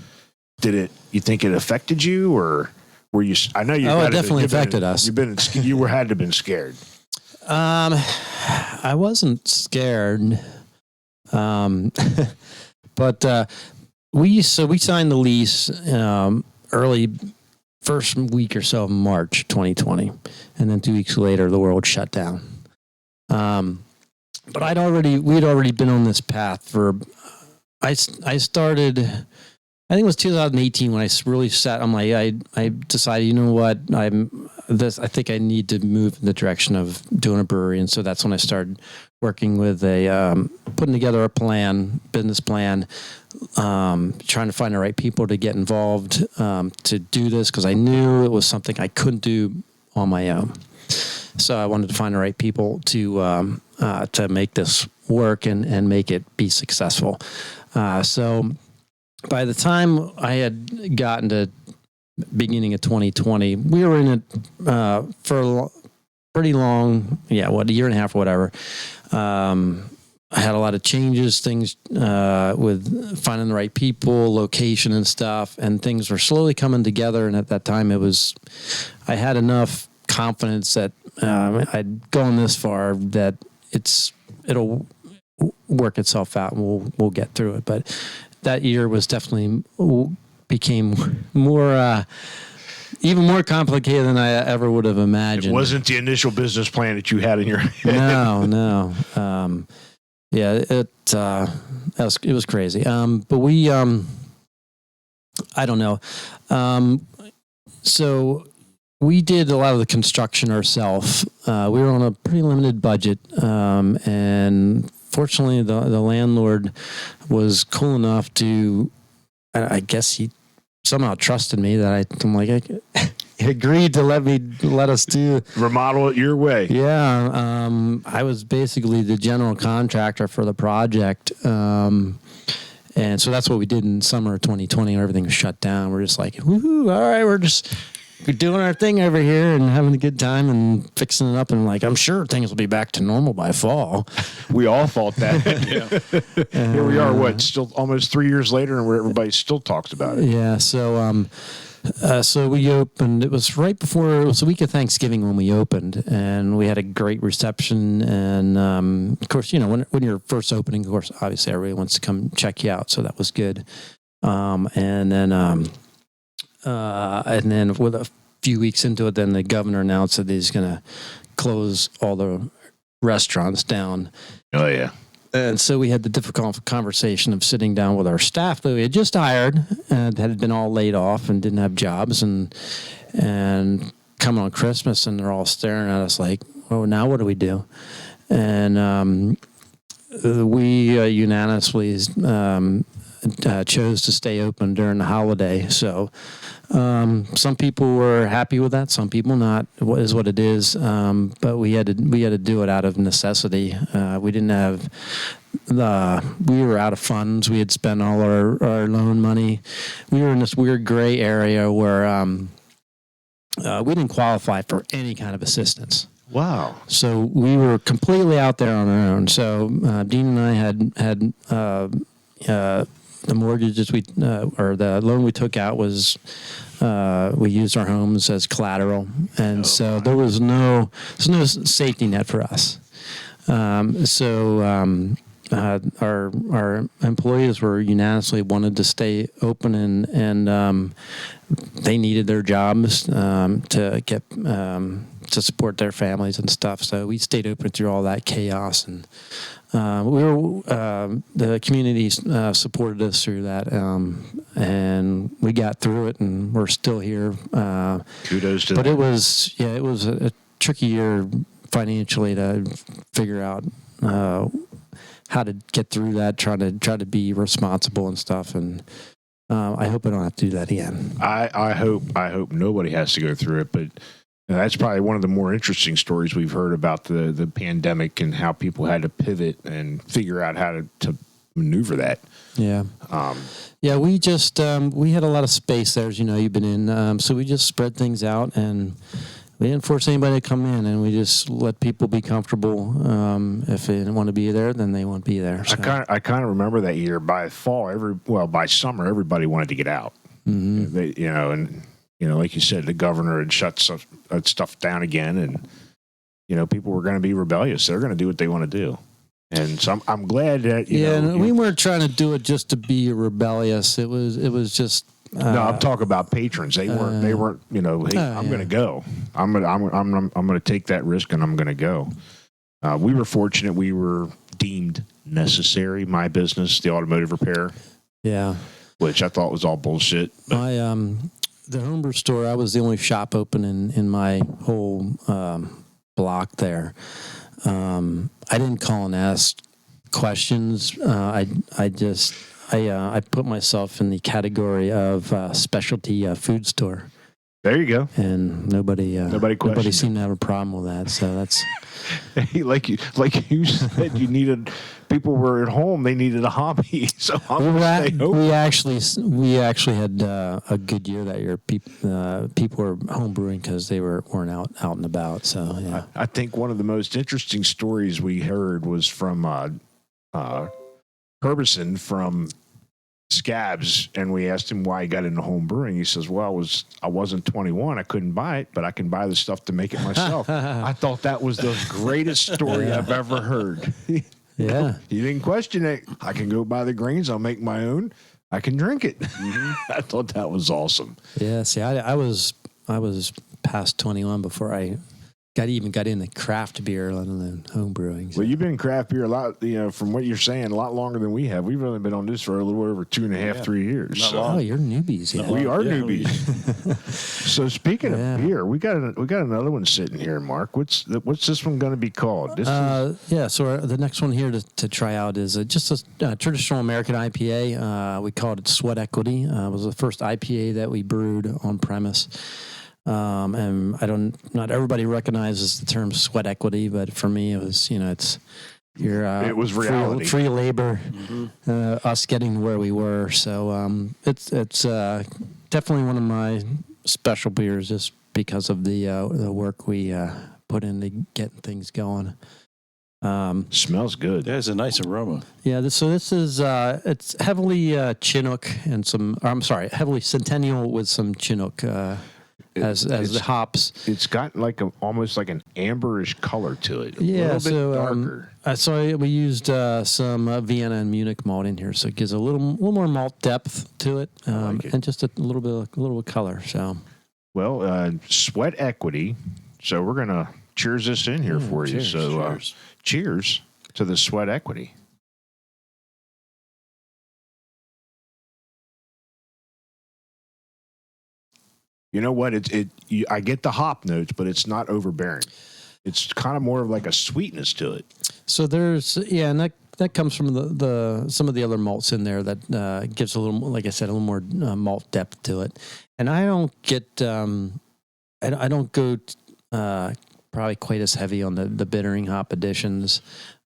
Speaker 1: think it affected you, or were you, I know you,
Speaker 3: it definitely affected us.
Speaker 1: You had to have been scared.
Speaker 3: I wasn't scared. But we signed the lease early first week or so of March 2020, and then 2 weeks later the world shut down. But we'd already been on this path for. I started. I think it was 2018 when I really sat. I'm like, I decided, you know what, I think I need to move in the direction of doing a brewery, and so that's when I started working with putting together a business plan, trying to find the right people to get involved to do this, because I knew it was something I couldn't do on my own. So I wanted to find the right people to make this work and make it be successful. So by the time I had gotten to beginning of 2020, we were in it for a pretty long, a year and a half or whatever. I had a lot of changes, things with finding the right people, location and stuff, and things were slowly coming together. And at that time, I had enough confidence that I'd gone this far that it'll work itself out, and we'll get through it. But that year was definitely became more. Even more complicated than I ever would have imagined.
Speaker 1: It wasn't the initial business plan that you had in your head.
Speaker 3: No. It was crazy. But we, I don't know. So we did a lot of the construction ourselves. We were on a pretty limited budget, and fortunately, the landlord was cool enough to. I guess he somehow trusted me that I'm like, he agreed to let us do
Speaker 1: remodel it your way.
Speaker 3: Yeah. I was basically the general contractor for the project. And so that's what we did in summer of 2020 when everything was shut down. We're just like, woohoo, all right, we're doing our thing over here and having a good time and fixing it up. And like, I'm sure things will be back to normal by fall.
Speaker 1: We all thought that. Here we are, still almost 3 years later, and where everybody still talks about it.
Speaker 3: Yeah. So we opened, it was the week of Thanksgiving when we opened, and we had a great reception. And, of course, when you're first opening, of course, obviously everybody wants to come check you out. So that was good. And then with a few weeks into it, then the governor announced that he's going to close all the restaurants down.
Speaker 1: Oh, yeah.
Speaker 3: And so we had the difficult conversation of sitting down with our staff that we had just hired and had been all laid off and didn't have jobs, and coming on Christmas, and they're all staring at us like, oh, now what do we do? And we unanimously chose to stay open during the holiday. So some people were happy with that, some people not. What is what it is. But we had to do it out of necessity. We didn't have we were out of funds. We had spent all our loan money. We were in this weird gray area where we didn't qualify for any kind of assistance.
Speaker 1: Wow.
Speaker 3: So we were completely out there on our own. So Dean and I had the mortgages or the loan we took out was we used our homes as collateral, and there was no safety net for us. Our employees were unanimously wanted to stay open, and they needed their jobs to get to support their families and stuff. So we stayed open through all that chaos, and the community supported us through that, and we got through it, and we're still here.
Speaker 1: Kudos to
Speaker 3: them. But
Speaker 1: it
Speaker 3: was a tricky year financially to figure out how to get through that, try to be responsible and stuff, and I hope I don't have to do that again.
Speaker 1: I hope nobody has to go through it, but that's probably one of the more interesting stories we've heard about the pandemic and how people had to pivot and figure out how to maneuver that.
Speaker 3: Yeah. We just we had a lot of space there, as you know, you've been in, so we just spread things out, and we didn't force anybody to come in, and we just let people be comfortable. If they didn't want to be there, then they won't be there. So.
Speaker 1: I kind of remember that year. By fall, by summer, everybody wanted to get out.
Speaker 3: Mm-hmm.
Speaker 1: They, like you said, the governor had shut stuff down again, and people were going to be rebellious. They're going to do what they want to do. And so I'm glad that
Speaker 3: we weren't trying to do it just to be rebellious. It was just.
Speaker 1: No, I'm talking about patrons. They weren't. Hey, I'm going to go. I'm going to take that risk, and I'm going to go. We were fortunate. We were deemed necessary. My business, the automotive repair.
Speaker 3: Yeah. Which
Speaker 1: I thought was all bullshit.
Speaker 3: My the homebrew store. I was the only shop open in my whole block there. I didn't call and ask questions. I put myself in the category of specialty food store.
Speaker 1: There you go.
Speaker 3: And nobody seemed to have a problem with that. So that's
Speaker 1: like you said, people were at home. They needed a hobby. So
Speaker 3: we actually had a good year that year. People were home brewing because they weren't out and about. So yeah.
Speaker 1: I think one of the most interesting stories we heard was from Herbison from Scabs, and we asked him why he got into home brewing. He says, "Well, I wasn't 21, I couldn't buy it, but I can buy the stuff to make it myself." I thought that was the greatest story I've ever heard.
Speaker 3: Yeah,
Speaker 1: he didn't question it. I can go buy the grains. I'll make my own. I can drink it. Mm-hmm. I thought that was awesome.
Speaker 3: Yeah. See, I was past 21 before I got into craft beer, let alone home brewing. So.
Speaker 1: Well, you've been in craft beer a lot, from what you're saying, a lot longer than we have. We've only been on this for a little over 2.5, 3 years.
Speaker 3: Oh, you're newbies. Yeah.
Speaker 1: We are newbies. So speaking of beer, we got another one sitting here, Mark. What's this one going to be called?
Speaker 3: So the next one here to try out is just a traditional American IPA. We called it Sweat Equity. It was the first IPA that we brewed on premise. And not everybody recognizes the term sweat equity, but for me, it was, it was reality, free labor, us getting where we were. So, it's definitely one of my special beers just because of the work we, put into getting things going.
Speaker 1: Smells good.
Speaker 2: There's a nice aroma.
Speaker 3: Yeah. This is, it's heavily, Chinook and heavily Centennial with some Chinook, as the hops.
Speaker 1: It's got almost like an amberish color to it. A little bit darker.
Speaker 3: We used some Vienna and Munich malt in here, so it gives a little more malt depth to it, and just a little bit of color. So,
Speaker 1: Sweat Equity. So we're gonna cheers this in here for you. So cheers to the Sweat Equity. You know what? I get the hop notes, but it's not overbearing. It's kind of more of like a sweetness to it.
Speaker 3: So and that comes from some of the other malts in there that gives a little, like I said, a little more malt depth to it. And I don't get, I don't go probably quite as heavy on the bittering hop additions.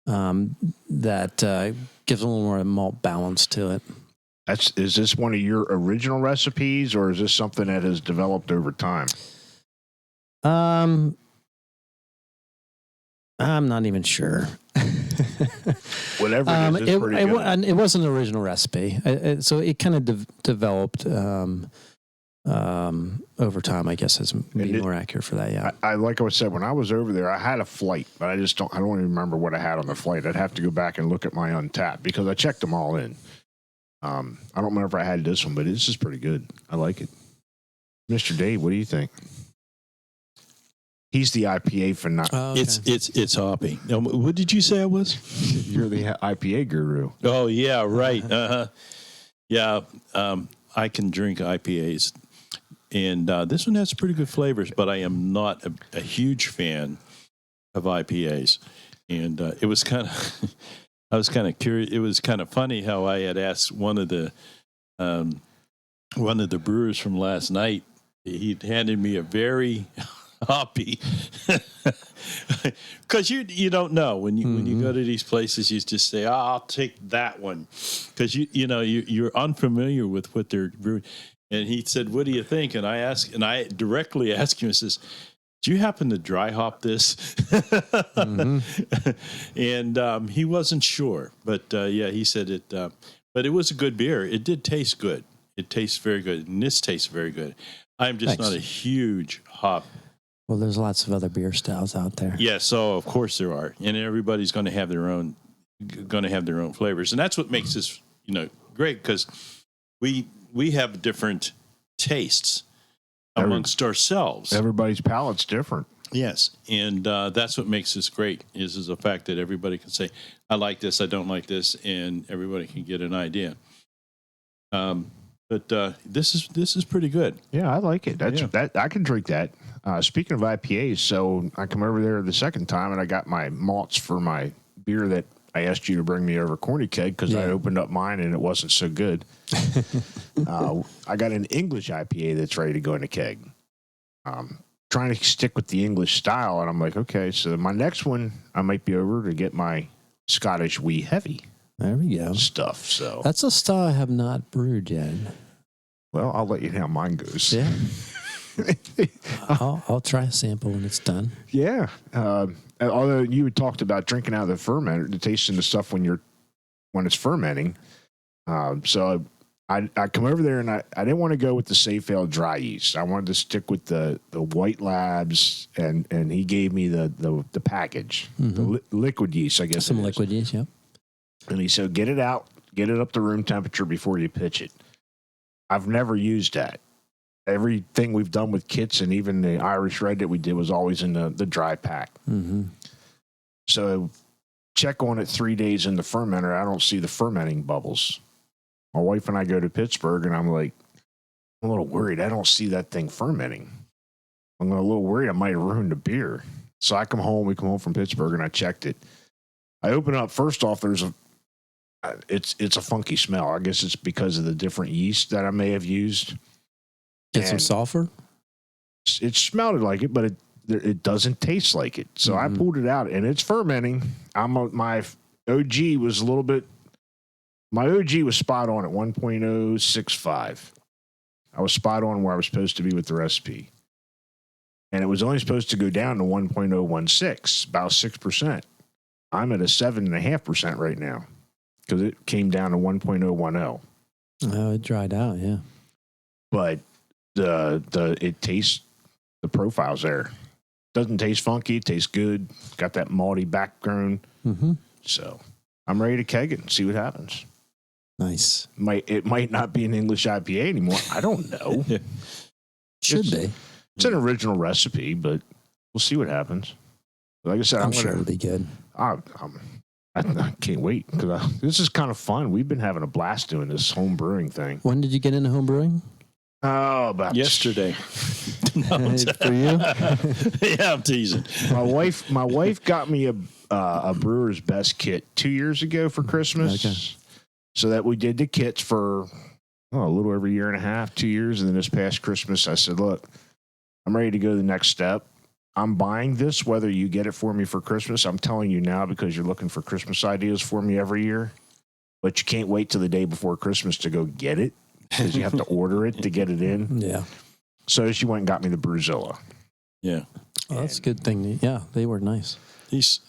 Speaker 3: That gives a little more malt balance to it.
Speaker 1: Is this one of your original recipes, or is this something that has developed over time?
Speaker 3: I'm not even sure.
Speaker 1: Whatever it is, it's pretty good.
Speaker 3: It wasn't an original recipe, so it kind of developed over time. I guess is more accurate for that. Yeah,
Speaker 1: I like I said, when I was over there, I had a flight, but I don't even remember what I had on the flight. I'd have to go back and look at my Untapped because I checked them all in. I don't remember if I had this one, but this is pretty good. I like it. Mr. Dave, what do you think? He's the IPA fanatic.
Speaker 2: Oh, okay. It's hoppy. What did you say I was?
Speaker 1: You're the IPA guru.
Speaker 2: Oh yeah, right. Yeah, I can drink IPAs, and this one has pretty good flavors. But I am not a huge fan of IPAs, and it was kind of. I was kind of curious. It was kind of funny how I had asked one of the brewers from last night. He handed me a very hoppy, because you don't know when you go to these places. You just say, I'll take that one," because you're unfamiliar with what they're brewing. And he said, "What do you think?" And I directly asked him. I says, do you happen to dry hop this? And he wasn't sure, but he said it. But it was a good beer. It did taste good. It tastes very good, and this tastes very good. I'm just not a huge hop.
Speaker 3: Well, there's lots of other beer styles out there.
Speaker 2: Yeah, so of course there are, and everybody's going to have their own flavors, and that's what makes this great, because we have different tastes amongst ourselves.
Speaker 1: Everybody's palate's different.
Speaker 2: Yes, and that's what makes this great is the fact that everybody can say, I like this, I don't like this, and everybody can get an idea. But this is pretty good.
Speaker 1: Yeah, I like it. That I can drink that. Speaking of IPAs, so I come over there the second time, and I got my malts for my beer that I asked you to bring me over Corny Keg, because I opened up mine and it wasn't so good. I got an English IPA that's ready to go in a keg. Trying to stick with the English style, and I'm like, okay, so my next one, I might be over to get my Scottish Wee Heavy.
Speaker 3: There we go.
Speaker 1: Stuff. So
Speaker 3: that's a style I have not brewed yet.
Speaker 1: Well, I'll let you know how mine goes.
Speaker 3: Yeah. I'll try a sample when it's done.
Speaker 1: Yeah. Although you had talked about drinking out of the fermenter, the tasting the stuff when it's fermenting. So I come over there, and I didn't want to go with the Safe Ale dry yeast. I wanted to stick with the White Labs, and he gave me the package, the liquid yeast, I guess.
Speaker 3: Some liquid yeast, yep.
Speaker 1: And he said, get it out, get it up to room temperature before you pitch it. I've never used that. Everything we've done with kits, and even the Irish Red that we did, was always in the dry pack.
Speaker 3: Mm-hmm.
Speaker 1: So check on it 3 days in the fermenter. I don't see the fermenting bubbles. My wife and I go to Pittsburgh, and I'm like, I'm a little worried. I don't see that thing fermenting. I'm a little worried I might have ruined the beer. So we come home from Pittsburgh, and I checked it. I open up, first off, it's a funky smell. I guess it's because of the different yeast that I may have used.
Speaker 3: Get some sulfur?
Speaker 1: It smelled like it, but it doesn't taste like it. So I pulled it out, and it's fermenting. My OG was spot on at 1.065. I was spot on where I was supposed to be with the recipe. And it was only supposed to go down to 1.016, about 6%. I'm at a 7.5% right now, because it came down to 1.010.
Speaker 3: Oh, it dried out, yeah.
Speaker 1: But it tastes, the profile's there. Doesn't taste funky. It tastes good. Got that malty background.
Speaker 3: Mm-hmm.
Speaker 1: So I'm ready to keg it and see what happens.
Speaker 3: Nice.
Speaker 1: It might not be an English IPA anymore. I don't know.
Speaker 3: Should be.
Speaker 1: It's an original recipe, but we'll see what happens. Like I said,
Speaker 3: I'm sure it'll be good.
Speaker 1: I can't wait, because this is kind of fun. We've been having a blast doing this home brewing thing.
Speaker 3: When did you get into home brewing?
Speaker 2: Oh, about yesterday.
Speaker 3: For you?
Speaker 2: Yeah, I'm teasing.
Speaker 1: My wife got me a Brewer's Best kit 2 years ago for Christmas.
Speaker 3: Okay.
Speaker 1: So that we did the kits for a little over a year and a half, 2 years. And then this past Christmas, I said, look, I'm ready to go to the next step. I'm buying this, whether you get it for me for Christmas. I'm telling you now, because you're looking for Christmas ideas for me every year. But you can't wait till the day before Christmas to go get it, because you have to order it to get it in.
Speaker 3: Yeah.
Speaker 1: So she went and got me the Brewzilla.
Speaker 2: Yeah.
Speaker 3: Well, that's a good thing. Yeah, they were nice.
Speaker 2: He's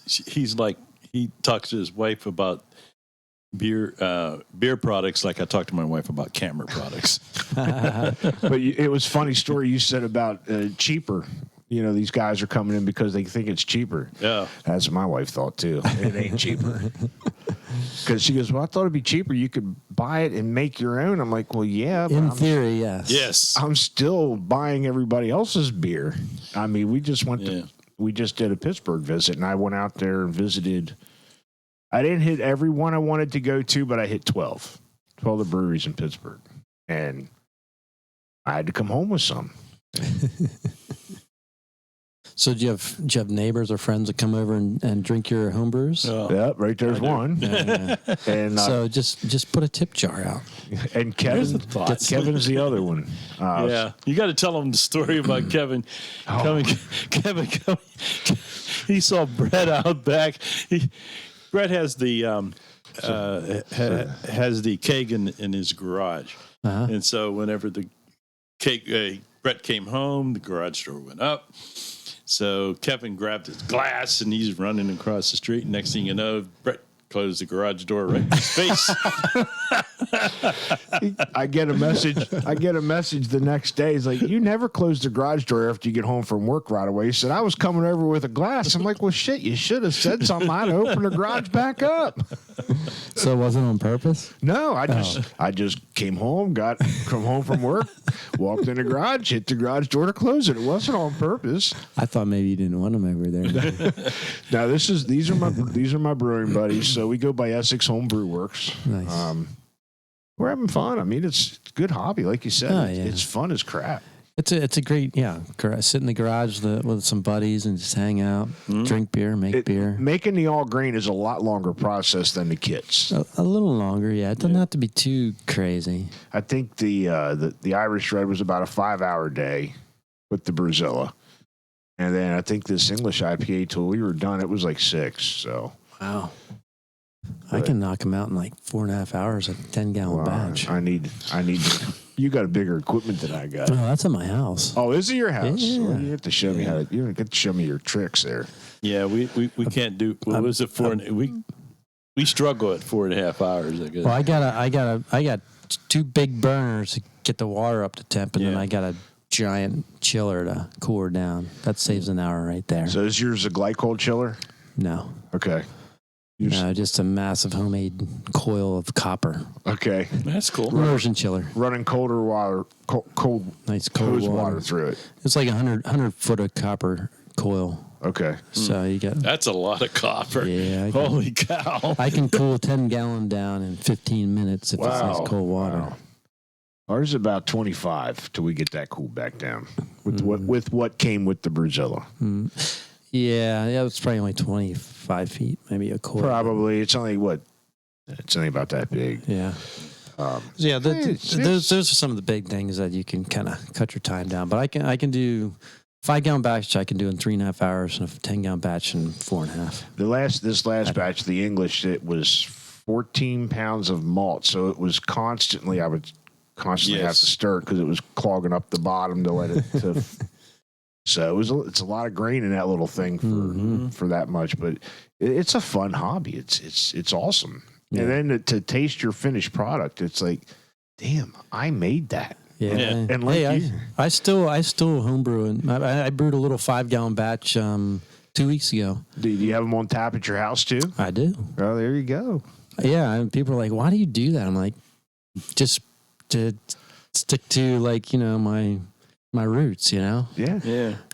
Speaker 2: like, he talks to his wife about beer products like I talk to my wife about camera products.
Speaker 1: But it was a funny story you said about cheaper. You know, these guys are coming in because they think it's cheaper.
Speaker 2: Yeah.
Speaker 1: That's what my wife thought, too. It ain't cheaper. Because she goes, well, I thought it'd be cheaper. You could buy it and make your own. I'm like, well, yeah.
Speaker 3: In theory, yes.
Speaker 2: Yes.
Speaker 1: I'm still buying everybody else's beer. I mean, we just did a Pittsburgh visit, and I went out there and visited. I didn't hit every one I wanted to go to, but I hit 12 of the breweries in Pittsburgh. And I had to come home with some.
Speaker 3: So do you have neighbors or friends that come over and drink your home brews?
Speaker 1: Yeah, right there's one.
Speaker 3: Yeah. And so just put a tip jar out.
Speaker 1: And Kevin's the other one.
Speaker 2: Yeah, you got to tell them the story about Kevin. Kevin, he saw Brett out back. Brett has the has the keg in his garage, and so whenever the keg Brett came home, the garage door went up. So Kevin grabbed his glass and he's running across the street. Next thing you know, Brett closed the garage door right in his face.
Speaker 1: I get a message the next day. It's like, you never close the garage door after you get home from work right away. He said, I was coming over with a glass. I'm like, well, shit, you should have said something. I'd open the garage back up.
Speaker 3: So it wasn't on purpose?
Speaker 1: No, I just came home, come home from work, walked in the garage, hit the garage door to close it. It wasn't on purpose.
Speaker 3: I thought maybe you didn't want them over there.
Speaker 1: Now these are my brewing buddies. So we go by Essex Home Brew Works.
Speaker 3: Nice.
Speaker 1: We're having fun. I mean, it's a good hobby, like you said.
Speaker 3: Oh, yeah.
Speaker 1: It's fun as crap.
Speaker 3: It's a great, sit in the garage with some buddies and just hang out, drink beer, make beer.
Speaker 1: Making the all grain is a lot longer process than the kits.
Speaker 3: A little longer, yeah. It doesn't have to be too crazy.
Speaker 1: I think the Irish Red was about a 5-hour day with the Bruzilla. And then I think this English IPA till we were done, it was like 6. So
Speaker 3: wow. I can knock them out in like 4.5 hours, a 10-gallon batch.
Speaker 1: I need. You got a bigger equipment than I got.
Speaker 3: Oh, that's at my house.
Speaker 1: Oh, is it your house?
Speaker 3: Yeah.
Speaker 1: Well, you have to show me you have to show me your tricks there.
Speaker 2: Yeah, we can't do. What was it for? We struggle at 4.5 hours. I guess.
Speaker 3: Well, I got 2 big burners to get the water up to temp, and then I got a giant chiller to cool her down. That saves an hour right there.
Speaker 1: So is yours a glycol chiller?
Speaker 3: No.
Speaker 1: Okay.
Speaker 3: No, just a massive homemade coil of copper.
Speaker 1: Okay.
Speaker 2: That's cool.
Speaker 3: Immersion chiller.
Speaker 1: Running colder water, cold
Speaker 3: nice cold
Speaker 1: hose water through it.
Speaker 3: It's like 100 foot of copper coil.
Speaker 1: Okay.
Speaker 3: So you got.
Speaker 2: That's a lot of copper.
Speaker 3: Yeah.
Speaker 2: Holy cow.
Speaker 3: I can cool 10-gallon down in 15 minutes if it's nice cold water.
Speaker 1: Wow. Ours is about 25 till we get that cooled back down with what came with the Bruzilla.
Speaker 3: Yeah, it's probably only 25 feet, maybe a coil.
Speaker 1: Probably. It's only about that big.
Speaker 3: Yeah. Those are some of the big things that you can kind of cut your time down. But I can do 5-gallon batch. I can do in 3.5 hours, and a 10-gallon batch in 4.5.
Speaker 1: This last batch, the English, it was 14 pounds of malt, so it was constantly. I would constantly have to stir it because it was clogging up the bottom to let it. So it's a lot of grain in that little thing for that much, but it's a fun hobby. It's awesome. Yeah. And then to taste your finished product, it's like, damn, I made that.
Speaker 3: Yeah.
Speaker 1: And like
Speaker 3: I still homebrew, and I brewed a little 5-gallon batch 2 weeks ago.
Speaker 1: Do you have them on tap at your house too?
Speaker 3: I do.
Speaker 1: Oh, there you go.
Speaker 3: Yeah, and people are like, "Why do you do that?" I'm like, just to stick to my roots,
Speaker 1: Yeah.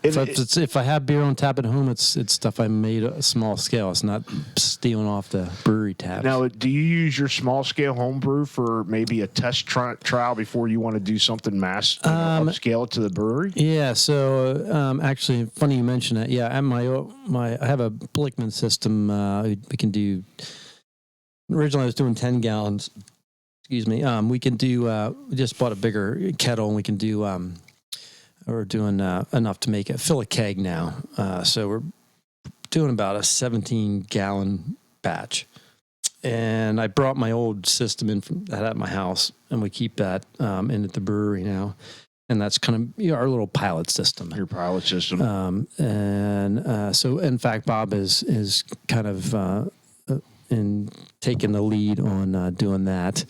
Speaker 3: If I have beer on tap at home, it's stuff I made a small scale. It's not stealing off the brewery taps.
Speaker 1: Now, do you use your small scale homebrew for maybe a test trial before you want to do something upscale it to the brewery?
Speaker 3: Yeah. So actually, funny you mention that. Yeah, at I have a Blickman system. We can do. Originally, I was doing 10 gallons. Excuse me. We can do. We just bought a bigger kettle, and we can do. We're doing enough to fill a keg now. So we're doing about a 17-gallon batch. And I brought my old system in from that at my house, and we keep that in at the brewery now. And that's kind of our little pilot system.
Speaker 1: Your pilot system.
Speaker 3: So, in fact, Bob is kind of in taking the lead on doing that.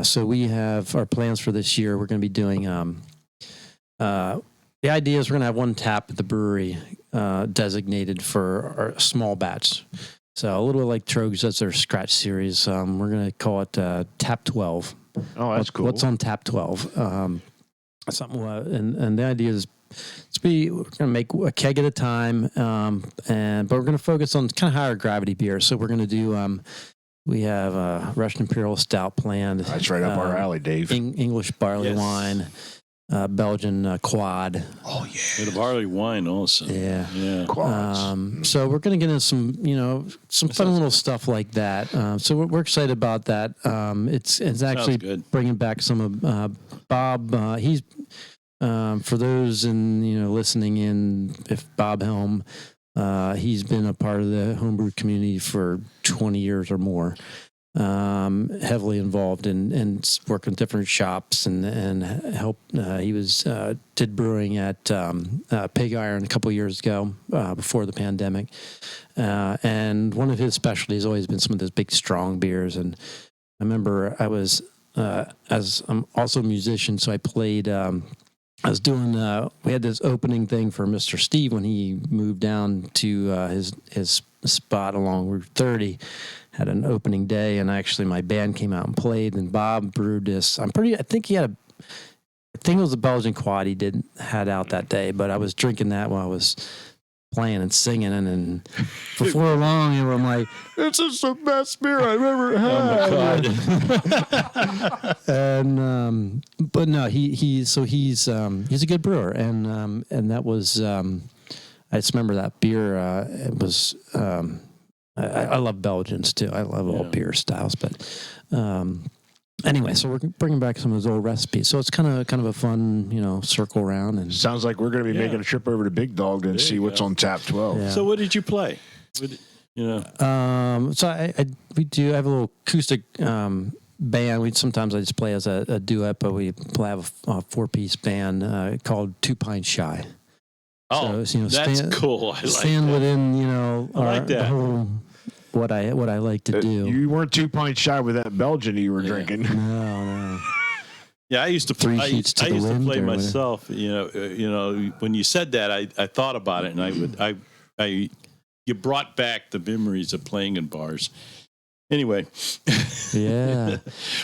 Speaker 3: So we have our plans for this year. We're going to be doing... the idea is we're going to have one tap at the brewery designated for our small batch. So a little bit like Trogs does their scratch series. We're going to call it Tap 12.
Speaker 1: Oh, that's cool.
Speaker 3: What's on Tap 12? And the idea is we're going to make a keg at a time, but we're going to focus on kind of higher gravity beer. So we're going to do. We have Russian Imperial Stout planned.
Speaker 1: That's right up our alley, Dave.
Speaker 3: English barley wine. Belgian quad.
Speaker 1: Oh yeah,
Speaker 2: and a barley wine also.
Speaker 3: Yeah.
Speaker 1: Quads.
Speaker 3: So we're going to get into some fun little stuff like that. So we're excited about that. It's actually bringing back some of Bob. He's for those listening in. If Bob Helm, he's been a part of the homebrew community for 20 years or more. heavily involved in working different shops and helped. He did brewing at Pig Iron a couple years ago before the pandemic, and one of his specialties has always been some of those big strong beers. And I remember as I'm also a musician, so I played. I was doing. We had this opening thing for Mr. Steve when he moved down to his spot along Route 30. Had an opening day, and actually my band came out and played. And Bob brewed this. I think it was a Belgian quad he had out that day. But I was drinking that while I was playing and singing, and before long, I'm like, "This is the best beer I've ever had." Oh and but no, he's a good brewer, and that was I just remember that beer. It was. I love Belgians too. I love all beer styles, but anyway, so we're bringing back some of those old recipes. So it's kind of a fun, circle around. And
Speaker 1: sounds like we're going to be making a trip over to Big Dog and see what's on tap 12.
Speaker 2: Yeah. So what did you play?
Speaker 3: So I have a little acoustic band. Sometimes I just play as a duet, but we have a 4-piece band called 2 Pints Shy.
Speaker 2: Oh, so, that's cool. I like
Speaker 3: stand
Speaker 2: that.
Speaker 3: within,
Speaker 2: I like that.
Speaker 3: What I like to do.
Speaker 1: You weren't 2 pints shy with that Belgian you were drinking.
Speaker 3: No.
Speaker 2: Yeah, I used to play myself. When you said that, I thought about it, and you brought back the memories of playing in bars. Anyway,
Speaker 3: yeah.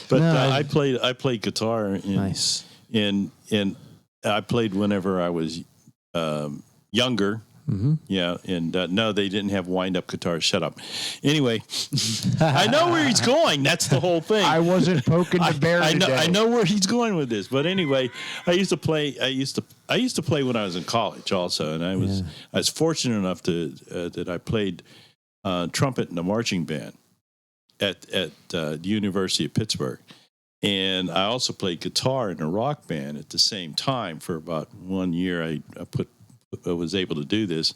Speaker 2: But I played guitar.
Speaker 3: Nice.
Speaker 2: And I played whenever I was younger.
Speaker 3: Mm-hmm.
Speaker 2: Yeah, and no, they didn't have wind-up guitars. Shut up. Anyway, I know where he's going. That's the whole thing.
Speaker 1: I wasn't poking the bear today.
Speaker 2: I know where he's going with this. But anyway, I used to play when I was in college also, and I was fortunate enough that I played trumpet in a marching band at the University of Pittsburgh. And I also played guitar in a rock band at the same time for about 1 year. I was able to do this,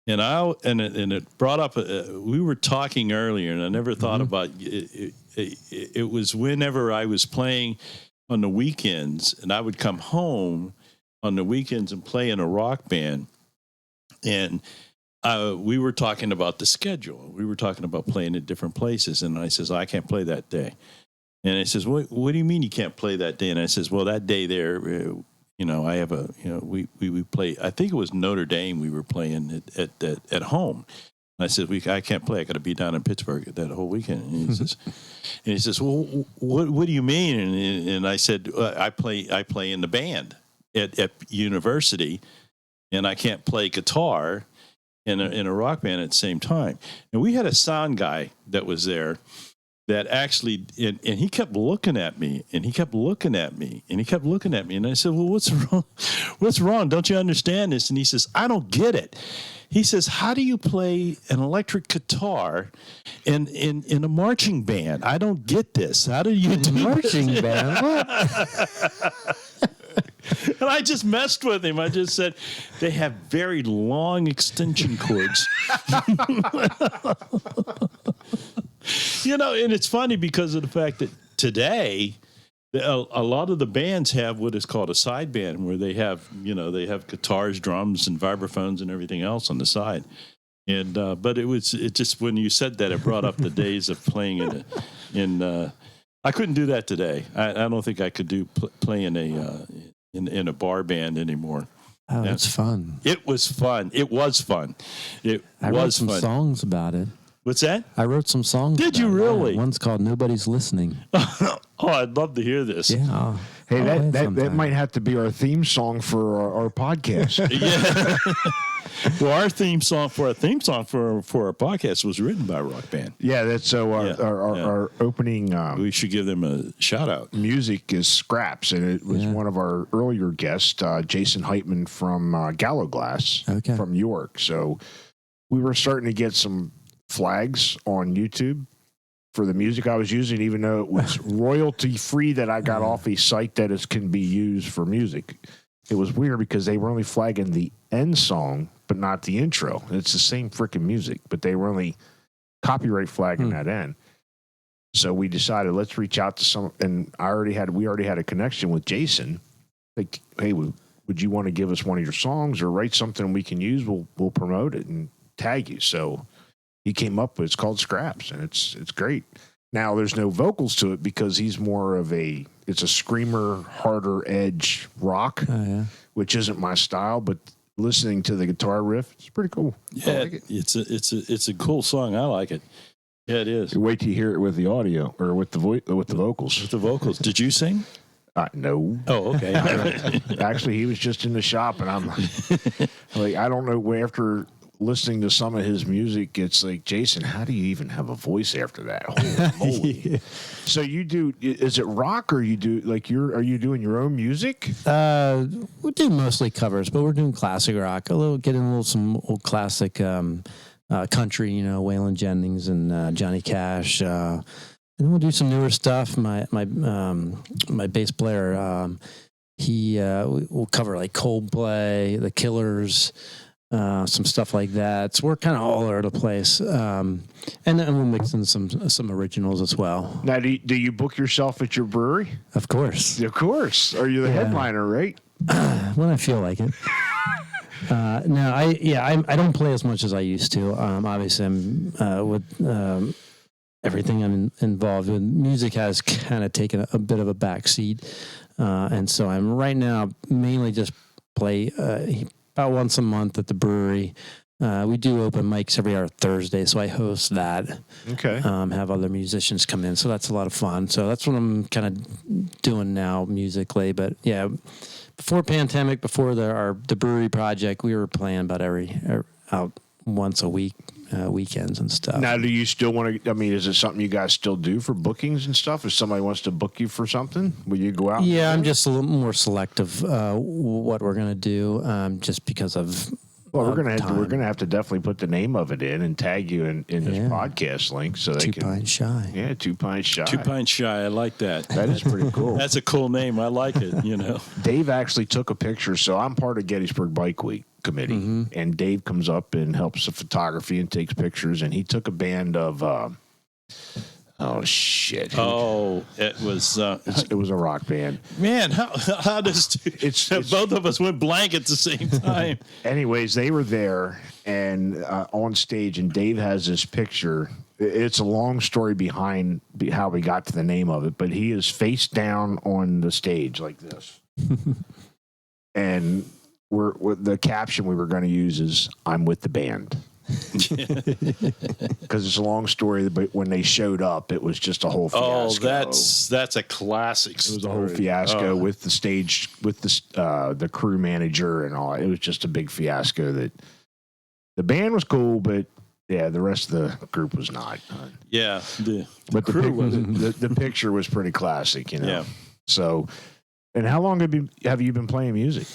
Speaker 2: and it brought up. We were talking earlier, and I never thought about it. It was whenever I was playing on the weekends, and I would come home on the weekends and play in a rock band, and we were talking about the schedule. We were talking about playing at different places, and I says I can't play that day. And he says, what do you mean you can't play that day? And I says, well, that day there, I have we play, I think it was Notre Dame we were playing at home. And I said, I can't play. I got to be down in Pittsburgh that whole weekend. And he says, well, what do you mean? And I said, I play in the band at university, and I can't play guitar in a rock band at the same time. And we had a sound guy that was there that actually, and he kept looking at me, and he kept looking at me, and he kept looking at me. And I said, well, what's wrong? What's wrong? Don't you understand this? And he says, I don't get it. He says, how do you play an electric guitar in a marching band? I don't get this. How do you do
Speaker 3: marching band? What?
Speaker 2: And I just messed with him. I just said, they have very long extension cords. And it's funny because of the fact that today, a lot of the bands have what is called a side band, where they have guitars, drums, and vibraphones and everything else on the side. And but it just when you said that, it brought up the days of playing in. I couldn't do that today. I don't think I could play in a bar band anymore.
Speaker 3: Oh, it's fun.
Speaker 2: It was fun. I
Speaker 3: wrote some songs about it.
Speaker 2: What's that?
Speaker 3: I wrote some songs.
Speaker 2: Did you really?
Speaker 3: One's called Nobody's Listening.
Speaker 2: Oh, I'd love to hear this.
Speaker 3: Yeah.
Speaker 1: Hey, that might have to be our theme song for our podcast.
Speaker 2: Yeah. Well, our theme song for our podcast was written by a rock band.
Speaker 1: Yeah, that's so our opening.
Speaker 2: We should give them a shout out.
Speaker 1: Music is Scraps, and it was one of our earlier guests, Jason Heitman from Gallo Glass from York. So we were starting to get some flags on YouTube for the music I was using, even though it was royalty free that I got off a site that can be used for music. It was weird because they were only flagging the end song, but not the intro. It's the same freaking music, but they were only copyright flagging that end. So we decided let's reach out to some, and we already had a connection with Jason. Like, hey, would you want to give us one of your songs or write something we can use? We'll promote it and tag you. So he came up with, it's called Scraps, and it's great. Now there's no vocals to it because he's more of it's a screamer, harder edge rock, which isn't my style, but listening to the guitar riff, it's pretty cool.
Speaker 2: Yeah, like it. It's a cool song. I like it. Yeah, it is.
Speaker 1: Wait till you hear it with the audio or with the vocals.
Speaker 2: With the vocals. Did you sing?
Speaker 1: No.
Speaker 2: Oh, okay.
Speaker 1: Actually, he was just in the shop, and I'm like, I don't know. After listening to some of his music, it's like, Jason, how do you even have a voice after that? Holy moly. So you do? Is it rock, or you do are you doing your own music?
Speaker 3: We do mostly covers, but we're doing classic rock. Some old classic country. Waylon Jennings and Johnny Cash. And we'll do some newer stuff. My bass player, we'll cover like Coldplay, The Killers, some stuff like that. So we're kind of all over the place, and then we'll mix in some originals as well.
Speaker 1: Now, do you book yourself at your brewery?
Speaker 3: Of course.
Speaker 1: Of course. Are you the headliner, right?
Speaker 3: When I feel like it. No, I don't play as much as I used to. Obviously, I'm with everything I'm involved with. Music has kind of taken a bit of a backseat, and so I'm right now mainly just play about once a month at the brewery. We do open mics every other Thursday, so I host that.
Speaker 1: Okay.
Speaker 3: Have other musicians come in, so that's a lot of fun. So that's what I'm kind of doing now musically. But yeah, before pandemic, before the brewery project, we were playing about out once a week, weekends and stuff.
Speaker 1: Now, do you still want to? I mean, is it something you guys still do for bookings and stuff? If somebody wants to book you for something, will you go out?
Speaker 3: Yeah, I'm just a little more selective what we're gonna do, just because of.
Speaker 1: Well, we're gonna have to definitely put the name of it in and tag you in this podcast link so they can.
Speaker 3: 2 Pints Shy.
Speaker 1: Yeah, 2 Pints Shy.
Speaker 2: 2 Pints Shy. I like that.
Speaker 1: That is pretty cool.
Speaker 2: That's a cool name. I like it.
Speaker 1: Dave actually took a picture. So I'm part of Gettysburg Bike Week committee, and Dave comes up and helps with photography and takes pictures. And he took a band of. Oh shit!
Speaker 2: Oh, it was
Speaker 1: a rock band.
Speaker 2: Man, how does it's both of us went blank at the same time?
Speaker 1: Anyways, they were there and on stage, and Dave has this picture. It's a long story behind how we got to the name of it, but he is face down on the stage like this, and the caption we were going to use is "I'm with the band." Because it's a long story, but when they showed up, it was just a whole fiasco.
Speaker 2: Oh, that's a classic story.
Speaker 1: It was a whole fiasco with the stage, with the crew manager and all. It was just a big fiasco. That the band was cool, but yeah, the rest of the group was not.
Speaker 2: Yeah,
Speaker 1: but the crew wasn't. The picture was pretty classic,
Speaker 2: Yeah.
Speaker 1: So, and how long have you been playing music?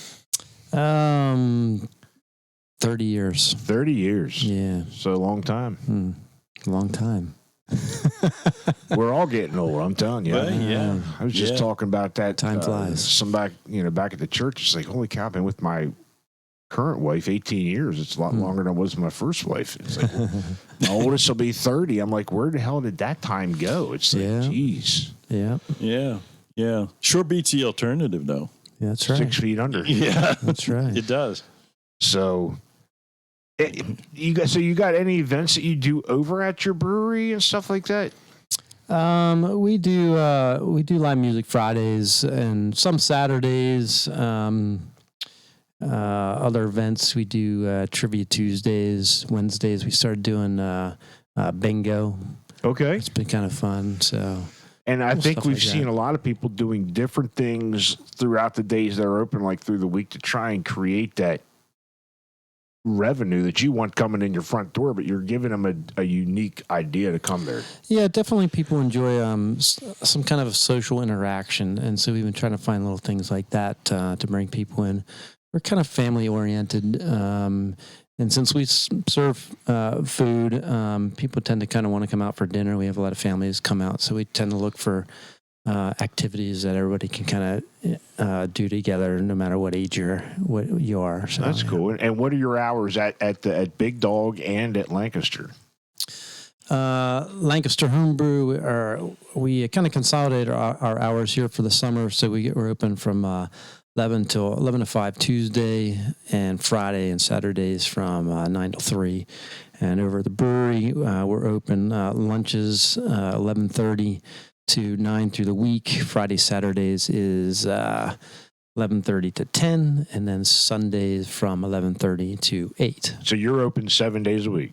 Speaker 3: 30 years.
Speaker 1: 30 years.
Speaker 3: Yeah.
Speaker 1: So a long time.
Speaker 3: Long time.
Speaker 1: We're all getting old, I'm telling you.
Speaker 2: Well, yeah.
Speaker 1: I was just talking about that.
Speaker 3: Time flies.
Speaker 1: Back at the church. It's like, holy cow, I've been with my current wife 18 years. It's a lot longer than it was my first wife. It's like, well, my oldest will be 30. I'm like, where the hell did that time go? It's like, geez.
Speaker 3: Yeah.
Speaker 2: Yeah. Yeah. Sure beats the alternative, though.
Speaker 3: Yeah, that's right.
Speaker 1: 6 feet under.
Speaker 2: Yeah.
Speaker 3: That's right.
Speaker 2: It does.
Speaker 1: So, you got any events that you do over at your brewery and stuff like that?
Speaker 3: We do live music Fridays and some Saturdays. Other events we do trivia Tuesdays, Wednesdays. We started doing bingo.
Speaker 1: Okay,
Speaker 3: it's been kind of fun. So.
Speaker 1: And I think we've seen a lot of people doing different things throughout the days they're open, like through the week, to try and create that revenue that you want coming in your front door, but you're giving them a unique idea to come there.
Speaker 3: Yeah, definitely people enjoy some kind of social interaction. And so we've been trying to find little things like that to bring people in. We're kind of family oriented. And since we serve food, people tend to kind of want to come out for dinner. We have a lot of families come out, so we tend to look for activities that everybody can kind of do together, no matter what age you are. So,
Speaker 1: that's cool. And what are your hours at Big Dog and at Lancaster?
Speaker 3: Lancaster Homebrew, we kind of consolidated our hours here for the summer, so we're open from 11 to 5 Tuesday and Friday, and Saturdays from 9 to 3. And over at the brewery, we're open lunches 11:30 to 9 through the week. Friday, Saturdays is 11:30 to 10, and then Sundays from 11:30 to 8.
Speaker 1: So you're open 7 days a week.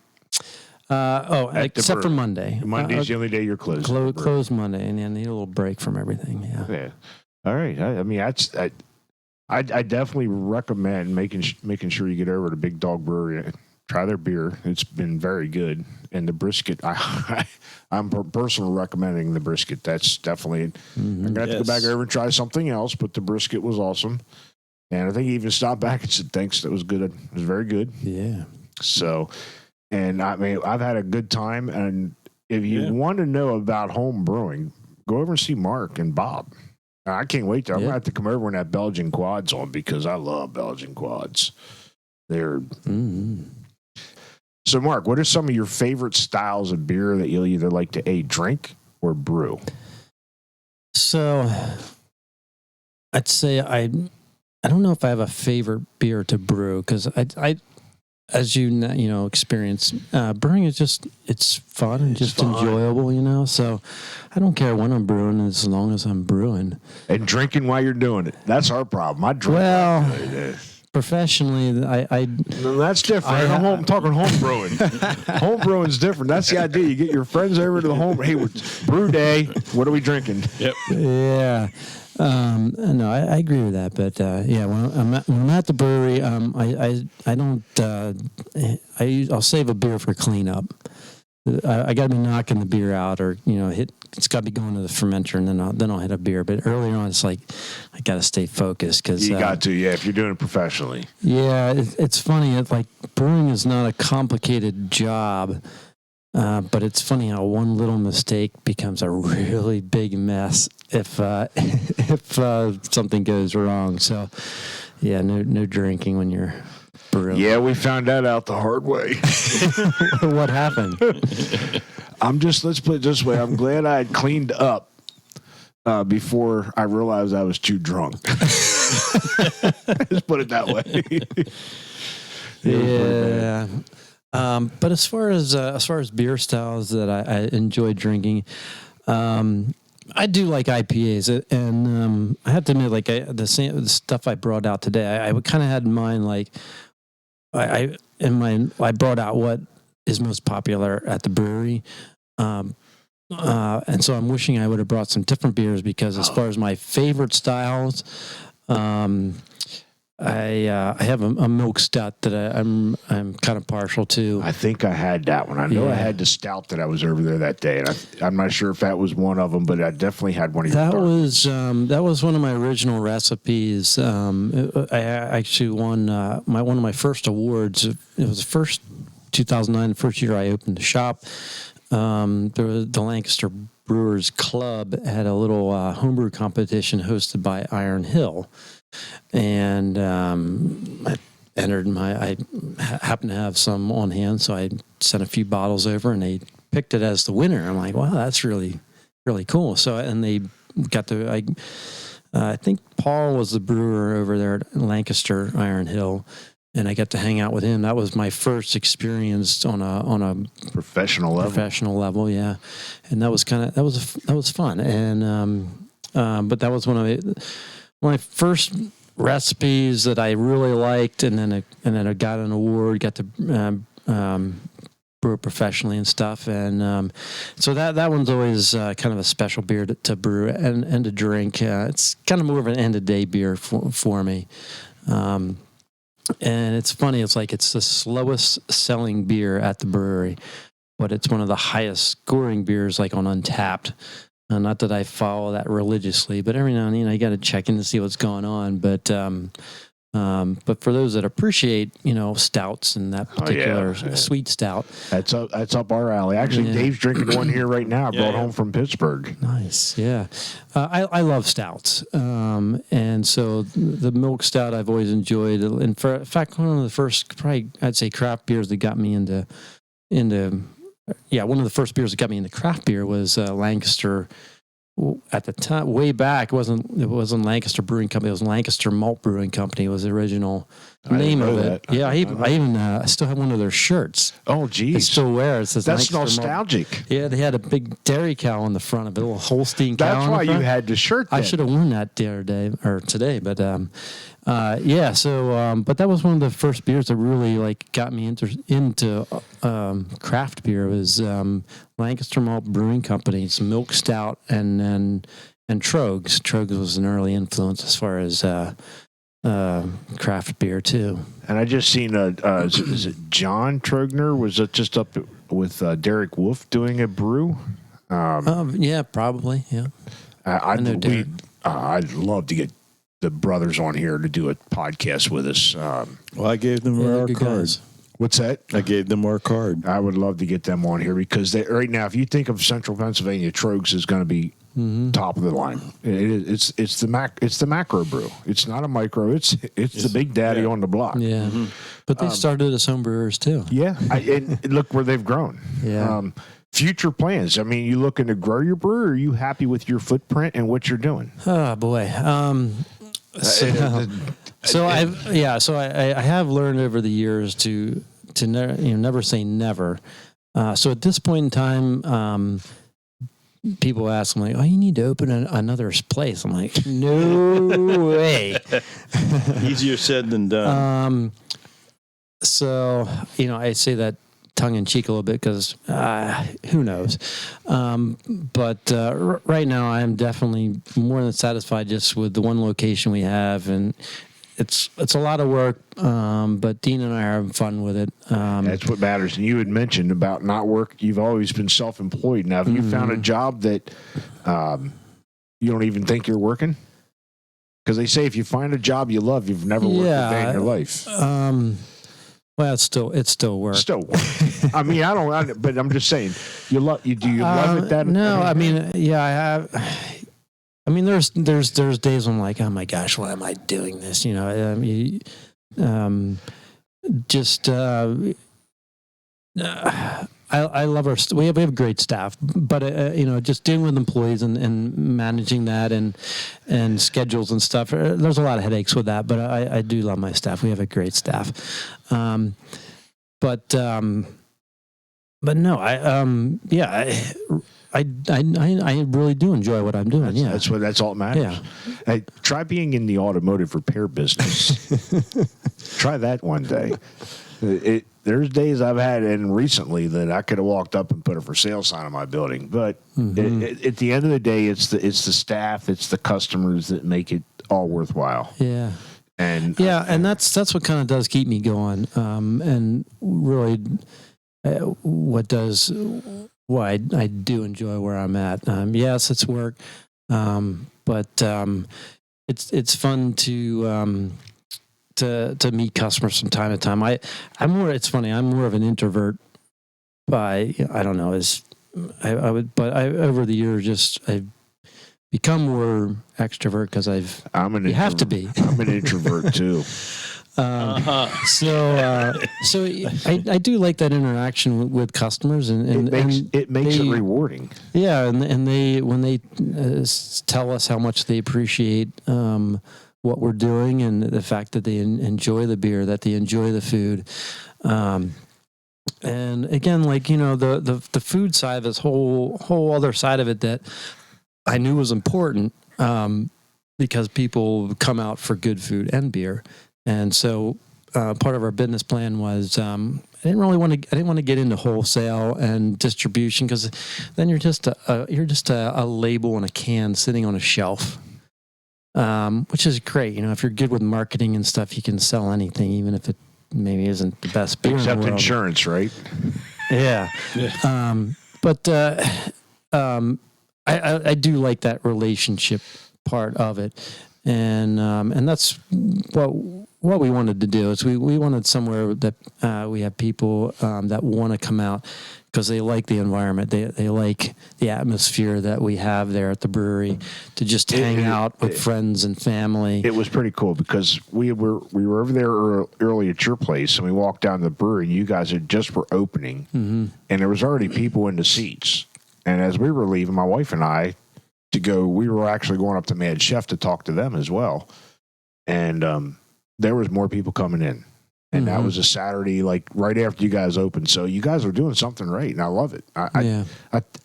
Speaker 3: Except for Monday.
Speaker 1: Monday's the only day you're closed.
Speaker 3: Closed Monday, and then need a little break from everything. Yeah.
Speaker 1: Yeah. All right. I mean, I definitely recommend making sure you get over to Big Dog Brewery. Try their beer. It's been very good. And the brisket, I'm personally recommending the brisket. That's definitely, I'm going to have to go back over and try something else, but the brisket was awesome. And I think he even stopped back and said, thanks, that was good. It was very good.
Speaker 3: Yeah.
Speaker 1: So, and I mean, I've had a good time. And if you want to know about home brewing, go over and see Mark and Bob. I can't wait. I'm going to have to come over when that Belgian quad's on, because I love Belgian quads. They're... So, Mark, what are some of your favorite styles of beer that you'll either like to drink or brew? So,
Speaker 3: I'd say I don't know if I have a favorite beer to brew, because I as you know, experience brewing is just, it's fun and just enjoyable, you know. So, I don't care when I'm brewing as long as I'm brewing
Speaker 1: and drinking while you're doing it. That's our problem. I drink.
Speaker 3: Well. Professionally,
Speaker 1: No, that's different. I'm talking home brewing. Home brewing's different. That's the idea. You get your friends over to the home. Hey, brew day. What are we drinking?
Speaker 2: Yep.
Speaker 3: Yeah. No, I agree with that. But when I'm at the brewery, I'll save a beer for cleanup. I got to be knocking the beer out, or it's got to be going to the fermenter, and then I'll hit a beer. But earlier on, it's like I got to stay focused, because
Speaker 1: you got to, if you're doing it professionally.
Speaker 3: Yeah, it's funny. It's like brewing is not a complicated job, but it's funny how one little mistake becomes a really big mess if something goes wrong. So, yeah, no drinking when you're brewing.
Speaker 1: Yeah, we found that out the hard way.
Speaker 3: What happened?
Speaker 1: Let's put it this way. I'm glad I had cleaned up before I realized I was too drunk. Let's put it that way.
Speaker 3: Yeah. But as far as beer styles that I enjoy drinking, I do like IPAs, and I have to admit, like the stuff I brought out today, I kind of had in mind, like I brought out what is most popular at the brewery. And so I'm wishing I would have brought some different beers, because as far as my favorite styles, I have a milk stout that I'm kind of partial to.
Speaker 1: I think I had that one. I know I had the stout that I was over there that day, and I'm not sure if that was one of them, but I definitely had one of yours.
Speaker 3: That was one of my original recipes. I actually won one of my first awards. It was the first 2009, the first year I opened the shop. The Lancaster Brewers Club had a little homebrew competition hosted by Iron Hill. And I happened to have some on hand, so I sent a few bottles over, and they picked it as the winner. I'm like, wow, that's really, really cool. So, and they got to, I think Paul was the brewer over there at Lancaster Iron Hill, and I got to hang out with him. That was my first experience on a
Speaker 1: professional
Speaker 3: level, yeah. And that was fun. And but that was one of my first recipes that I really liked, and then I got an award, got to brew professionally and stuff, and so that one's always kind of a special beer to brew and to drink. It's kind of more of an end of day beer for me. And it's funny, it's the slowest selling beer at the brewery, but it's one of the highest scoring beers, like on Untapped. Not that I follow that religiously, but every now and then I got to check in to see what's going on. But for those that appreciate, stouts and that particular sweet stout,
Speaker 1: that's up our alley. Actually, Dave's drinking one here right now. I brought home from Pittsburgh.
Speaker 3: Nice, yeah. I love stouts, and so the milk stout I've always enjoyed. And in fact, one of the first, probably I'd say, craft beers that got me into one of the first beers that got me into craft beer was Lancaster. At the time, way back, it wasn't Lancaster Brewing Company. It was Lancaster Malt Brewing Company. Was the original name of it.
Speaker 1: That.
Speaker 3: Yeah, I still have one of their shirts.
Speaker 1: Oh, geez.
Speaker 3: I still wear it. It says
Speaker 1: That's
Speaker 3: Lancaster
Speaker 1: nostalgic.
Speaker 3: Malt. Yeah, they had a big dairy cow on the front of it, a little Holstein cow.
Speaker 1: That's
Speaker 3: on
Speaker 1: why
Speaker 3: the
Speaker 1: you
Speaker 3: front.
Speaker 1: had the shirt then.
Speaker 3: I should have worn that the other day or today, but yeah. So, but that was one of the first beers that really like got me into craft beer. Was Lancaster Malt Brewing Company. It's milk stout and Trogs. Trogs was an early influence as far as craft beer too.
Speaker 1: And I just seen is it John Trogner? Was it just up with Derek Wolf doing a brew?
Speaker 3: Yeah, probably. Yeah,
Speaker 1: I
Speaker 3: know Derek.
Speaker 1: I'd love to get the brothers on here to do a podcast with us.
Speaker 2: Well, I gave them our
Speaker 3: good
Speaker 2: card.
Speaker 3: guys.
Speaker 1: What's that?
Speaker 2: I gave them our card.
Speaker 1: I would love to get them on here because right now, if you think of Central Pennsylvania, Trogs is going to be top of the line. It's the macro brew. It's not a micro. It's the big daddy on the block.
Speaker 3: Yeah, but they started as home brewers too.
Speaker 1: Yeah, and look where they've grown.
Speaker 3: Yeah.
Speaker 1: Future plans. I mean, you looking to grow your brew, or are you happy with your footprint and what you're doing?
Speaker 3: Oh boy. So I have learned over the years to never say never. So at this point in time, people ask me like, "Oh, you need to open another place." I'm like, "No way."
Speaker 2: Easier said than done.
Speaker 3: So I say that tongue in cheek a little bit because who knows? But right now, I am definitely more than satisfied just with the one location we have, and it's a lot of work. But Dean and I are having fun with it.
Speaker 1: That's what matters. And you had mentioned about not work. You've always been self-employed. Now, have you found a job that you don't even think you're working? Because they say if you find a job you love, you've never worked a day in your life.
Speaker 3: Well, it's still work.
Speaker 1: Still work. I mean, but I'm just saying, do you love it? That
Speaker 3: no, I mean, yeah, I have. I mean, there's days when I'm like, oh my gosh, why am I doing this? I love our. We have a great staff, but just dealing with employees and managing that and schedules and stuff. There's a lot of headaches with that, but I do love my staff. We have a great staff, but no, I really do enjoy what I'm doing.
Speaker 1: That's all that matters.
Speaker 3: Yeah.
Speaker 1: Hey, try being in the automotive repair business. Try that one day. There's days I've had, and recently, that I could have walked up and put a for sale sign on my building. But at the end of the day, it's the staff, it's the customers that make it all worthwhile.
Speaker 3: Yeah.
Speaker 1: And
Speaker 3: that's what kind of does keep me going. And really, why I do enjoy where I'm at. Yes, it's work, but it's fun to meet customers from time to time. It's funny. I'm more of an introvert. I don't know. Over the years, I've become more extrovert because you have to be.
Speaker 1: I'm an introvert too.
Speaker 3: So I do like that interaction with customers, and
Speaker 1: it makes it rewarding.
Speaker 3: Yeah, and when they tell us how much they appreciate what we're doing, and the fact that they enjoy the beer, that they enjoy the food, and again, like the food side of this whole other side of it that I knew was important, because people come out for good food and beer. And so part of our business plan was I didn't want to get into wholesale and distribution, because then you're just a label and a can sitting on a shelf, which is great. If you're good with marketing and stuff, you can sell anything, even if it maybe isn't the best beer
Speaker 1: except
Speaker 3: in the world.
Speaker 1: Insurance, right?
Speaker 3: Yeah. But I do like that relationship part of it. And that's what we wanted to do. Is we wanted somewhere that we have people that want to come out, because they like the environment. They like the atmosphere that we have there at the brewery to just hang out with friends and family.
Speaker 1: It was pretty cool because we were over there early at your place, and we walked down to the brewery. You guys had just were opening, and there was already people in the seats. And as we were leaving, my wife and I we were actually going up to Mad Chef to talk to them as well. And there was more people coming in. And that was a Saturday, like right after you guys opened. So you guys are doing something right, and I love it. And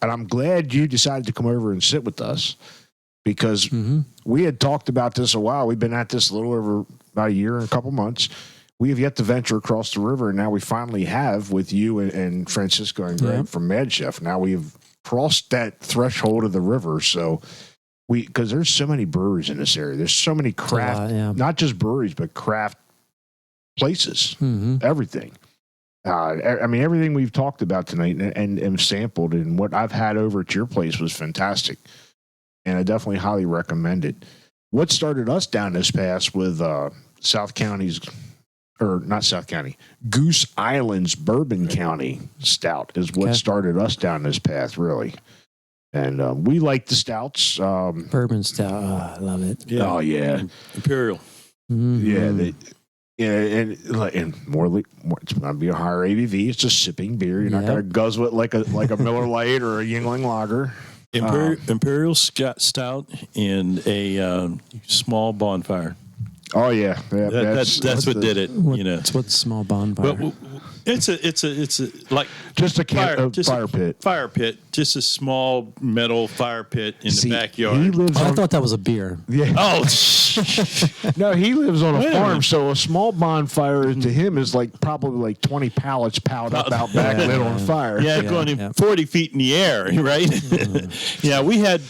Speaker 1: I'm glad you decided to come over and sit with us because we had talked about this a while. We've been at this a little over about a year and a couple months. We have yet to venture across the river, and now we finally have with you and Francisco and Greg from Mad Chef. Now we've crossed that threshold of the river. So because there's so many breweries in this area. There's so many craft, not just breweries, but craft places, everything. I mean, everything we've talked about tonight and sampled and what I've had over at your place was fantastic. And I definitely highly recommend it. What started us down this path with Goose Island's Bourbon County Stout is what started us down this path, really. And we like the stouts.
Speaker 3: Bourbon Stout. Oh, I love it.
Speaker 2: Yeah.
Speaker 1: Oh, yeah.
Speaker 2: Imperial.
Speaker 1: Yeah, and more, it's going to be a higher ABV. It's a sipping beer. You're not going to guzzle it like a Miller Lite or a Yuengling Lager.
Speaker 2: Imperial Stout and a small bonfire.
Speaker 1: Oh yeah,
Speaker 2: that's what did it.
Speaker 3: It's what's small bonfire.
Speaker 2: But it's a like
Speaker 1: just a fire pit.
Speaker 2: Fire pit, just a small metal fire pit in the backyard.
Speaker 3: I thought that was a beer.
Speaker 1: Yeah.
Speaker 2: Oh
Speaker 1: no, he lives on a farm, so a small bonfire to him is like probably like 20 pallets piled up out back lit on fire.
Speaker 2: Yeah, going 40 feet in the air, right? Yeah, we had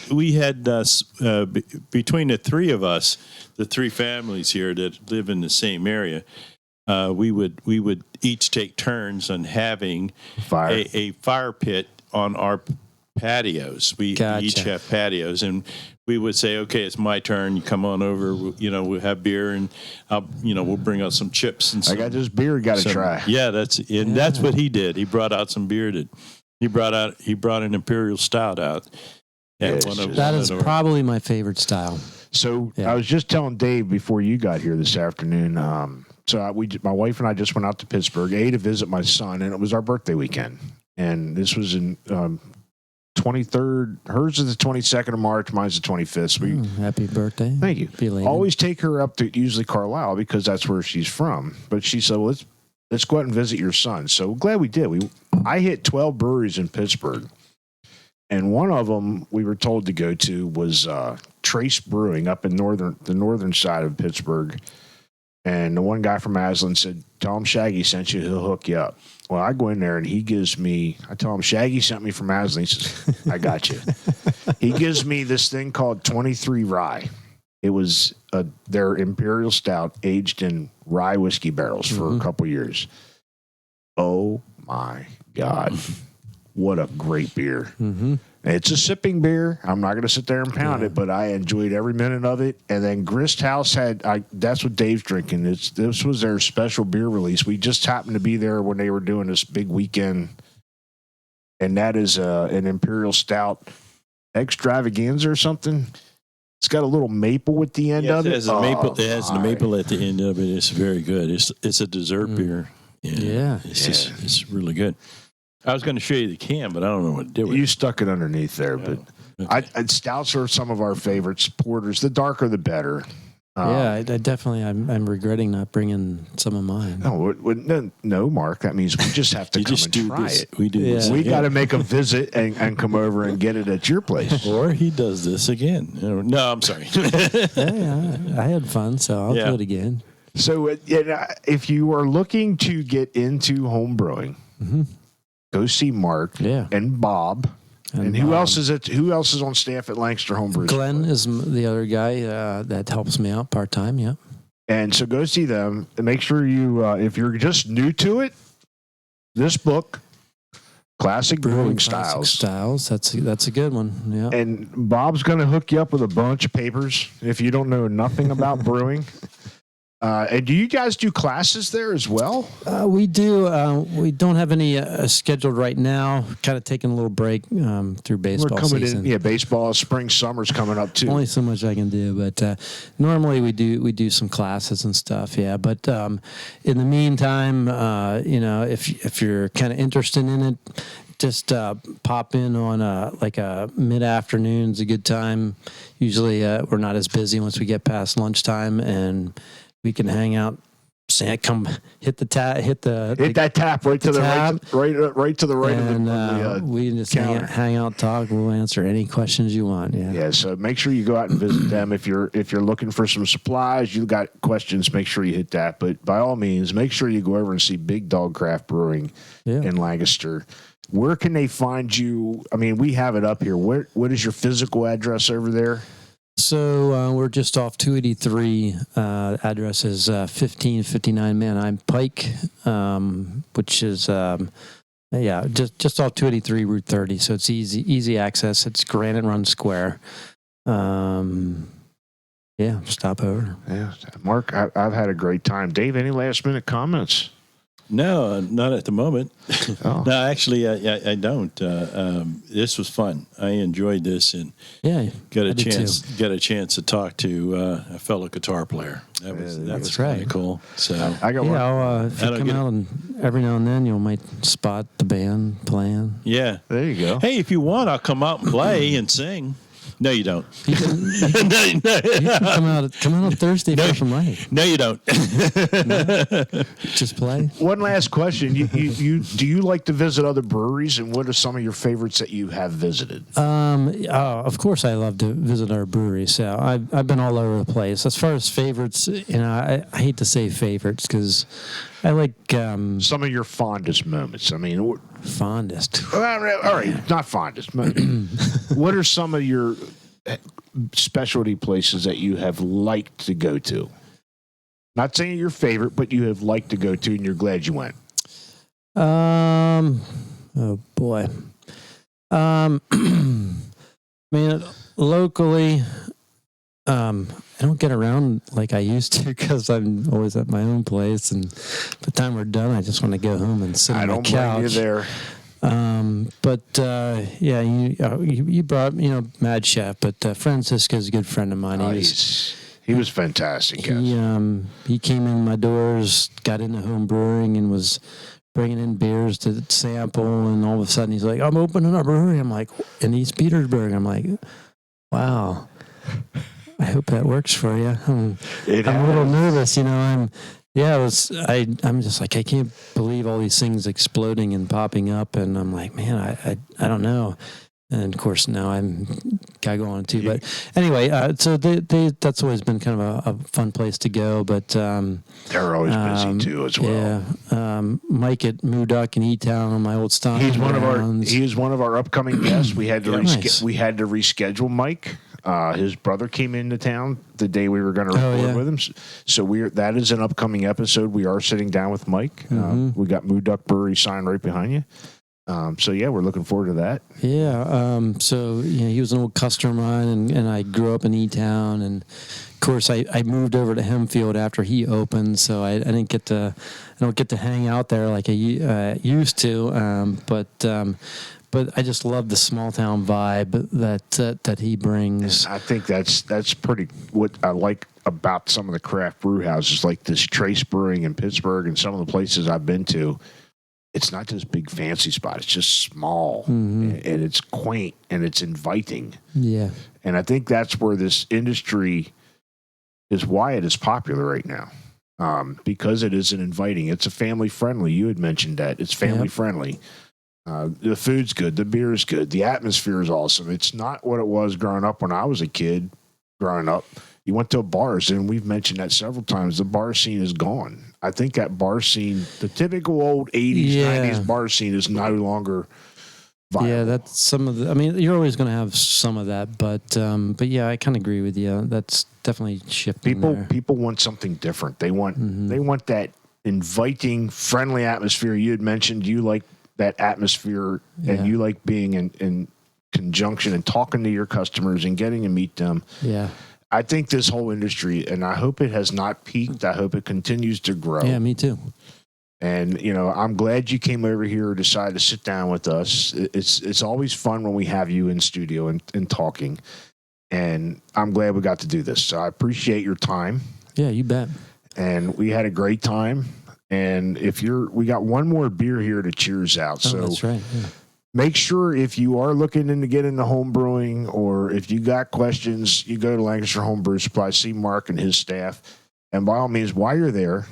Speaker 2: between the three of us, the three families here that live in the same area. We would each take turns on having a fire pit on our patios. We each have patios, and we would say, "Okay, it's my turn. You come on over. We'll have beer, and we'll bring out some chips and
Speaker 1: I got this beer. You got to try."
Speaker 2: Yeah, that's what he did. He brought out some beer. He brought an Imperial Stout out.
Speaker 3: That is probably my favorite style.
Speaker 1: So I was just telling Dave before you got here this afternoon. My wife and I just went out to Pittsburgh, to visit my son, and it was our birthday weekend. And this was in 23rd. Hers is the 22nd of March. Mine's the 25th. So
Speaker 3: happy birthday!
Speaker 1: Thank you.
Speaker 3: Belated.
Speaker 1: Always take her up to usually Carlisle because that's where she's from. But she said, well, let's go out and visit your son. So glad we did. I hit 12 breweries in Pittsburgh. And one of them we were told to go to was Trace Brewing up in the northern side of Pittsburgh. And the one guy from Aslan said, "Tell him Shaggy sent you. He'll hook you up." Well, I go in there and I tell him Shaggy sent me from Aslan. He says, "I got you." He gives me this thing called 23 Rye. It was their Imperial Stout aged in rye whiskey barrels for a couple years. Oh my God. What a great beer. It's a sipping beer. I'm not going to sit there and pound it, but I enjoyed every minute of it. And then Grist House that's what Dave's drinking. This was their special beer release. We just happened to be there when they were doing this big weekend. And that is an Imperial Stout extravaganza or something. It's got a little maple at the end of it.
Speaker 2: It has the maple at the end of it. It's very good. It's a dessert beer. It's really good. I was going to show you the can, but I don't know what to do with it.
Speaker 1: You stuck it underneath there, but stouts are some of our favorites. Porters, the darker the better.
Speaker 3: I definitely. I'm regretting not bringing some of mine.
Speaker 1: No, Mark. That means we just have to come and try it.
Speaker 2: We do this.
Speaker 1: We got to make a visit and come over and get it at your place.
Speaker 2: Or he does this again. No, I'm sorry.
Speaker 3: I had fun, so I'll do it again.
Speaker 1: So, if you are looking to get into home brewing. Go see Mark and Bob. And who else is it? Who else is on staff at Lancaster Homebrews?
Speaker 3: Glenn is the other guy that helps me out part-time, yeah.
Speaker 1: And so go see them. And make sure you, if you're just new to it, this book, Classic Brewing Styles.
Speaker 3: That's a good one, yeah.
Speaker 1: And Bob's going to hook you up with a bunch of papers if you don't know nothing about brewing. And do you guys do classes there as well?
Speaker 3: We do. We don't have any scheduled right now. Kind of taking a little break through baseball
Speaker 1: We're coming
Speaker 3: season.
Speaker 1: in. Yeah, baseball, spring, summer's coming up too.
Speaker 3: Only so much I can do, but normally we do some classes and stuff. Yeah, but in the meantime, if you're kind of interested in it, just pop in on like a mid-afternoon's a good time. Usually we're not as busy once we get past lunchtime, and we can hang out. Come hit that tap
Speaker 1: right to the
Speaker 3: tab,
Speaker 1: right to the right
Speaker 3: and
Speaker 1: of the
Speaker 3: we can just
Speaker 1: counter.
Speaker 3: hang out, talk. We'll answer any questions you want. Yeah.
Speaker 1: Yeah, so make sure you go out and visit them. If you're looking for some supplies, you got questions, make sure you hit that. But by all means, make sure you go over and see Big Dog Craft Brewing in Lancaster. Where can they find you? I mean, we have it up here. What is your physical address over there?
Speaker 3: So we're just off 283. Address is 1559 Manheim Pike, which is just off 283 Route 30. So it's easy access. It's Granite Run Square. Stop over.
Speaker 1: Yeah, Mark, I've had a great time. Dave, any last minute comments?
Speaker 2: No, not at the moment.
Speaker 1: Oh.
Speaker 2: No, actually, I don't. This was fun. I enjoyed this, and got a chance to talk to a fellow guitar player. That's
Speaker 3: right.
Speaker 2: Really cool. So
Speaker 1: I got one.
Speaker 3: If you come out and every now and then you might spot the band playing.
Speaker 2: Yeah,
Speaker 1: there you go.
Speaker 2: Hey, if you want, I'll come out and play and sing. No, you don't.
Speaker 3: You can come out on Thursday for some light.
Speaker 2: No, you don't.
Speaker 3: Just play.
Speaker 1: One last question: do you like to visit other breweries, and what are some of your favorites that you have visited?
Speaker 3: Of course, I love to visit our brewery. So I've been all over the place. As far as favorites, I hate to say favorites because I like
Speaker 1: some of your fondest moments. I mean,
Speaker 3: fondest.
Speaker 1: All right, not fondest. What are some of your specialty places that you have liked to go to? Not saying your favorite, but you have liked to go to, and you're glad you went.
Speaker 3: Oh boy. I mean, locally, I don't get around like I used to because I'm always at my own place, and by the time we're done, I just want to go home and sit on my couch.
Speaker 1: I don't blame you there.
Speaker 3: You brought Mad Chef, but Francisco's a good friend of mine.
Speaker 1: He was fantastic.
Speaker 3: He came in my doors, got into home brewing, and was bringing in beers to sample. And all of a sudden, he's like, "I'm opening a brewery." I'm like, in East Petersburg. I'm like, wow. I hope that works for you. I'm a little nervous, I'm just like, I can't believe all these things exploding and popping up. And I'm like, man, I don't know. And of course now I'm got to go on too. But anyway, so that's always been kind of a fun place to go. But
Speaker 1: they're always busy too as well.
Speaker 3: Yeah, Mike at Moo Duck in E-Town on my old stomping
Speaker 1: grounds. He is one of our upcoming guests. We had to reschedule Mike. His brother came into town the day we were going to record with him. So that is an upcoming episode. We are sitting down with Mike. We got Moo Duck Brewery sign right behind you. We're looking forward to that.
Speaker 3: Yeah. He was an old customer of mine, and I grew up in E-Town, and of course I moved over to Hempfield after he opened, so I don't get to hang out there like I used to. But I just love the small town vibe that he brings.
Speaker 1: And I think that's pretty what I like about some of the craft brew houses, like this Trace Brewing in Pittsburgh and some of the places I've been to. It's not this big fancy spot. It's just small, and it's quaint, and it's inviting.
Speaker 3: Yeah.
Speaker 1: And I think that's where this industry is why it is popular right now, because it is an inviting. It's a family friendly. You had mentioned that. It's family friendly. The food's good. The beer is good. The atmosphere is awesome. It's not what it was growing up when I was a kid growing up. You went to bars, and we've mentioned that several times. The bar scene is gone. I think that bar scene, the typical old 80s, 90s bar scene is no longer viable.
Speaker 3: Yeah, that's some of the, you're always going to have some of that, but yeah, I kind of agree with you. That's definitely shifting.
Speaker 1: People want something different. They want that inviting, friendly atmosphere. You had mentioned you like that atmosphere, and you like being in conjunction and talking to your customers and getting to meet them.
Speaker 3: Yeah.
Speaker 1: I think this whole industry, and I hope it has not peaked. I hope it continues to grow.
Speaker 3: Yeah, me too.
Speaker 1: And, I'm glad you came over here, decided to sit down with us. It's always fun when we have you in studio and talking. And I'm glad we got to do this. So I appreciate your time.
Speaker 3: Yeah, you bet.
Speaker 1: And we had a great time. And we got one more beer here to cheers out.
Speaker 3: Oh,
Speaker 1: So
Speaker 3: that's right. Yeah.
Speaker 1: make sure if you are looking to get into home brewing, or if you got questions, you go to Lancaster Home Brew Supply, see Mark and his staff. And by all means, while you're there,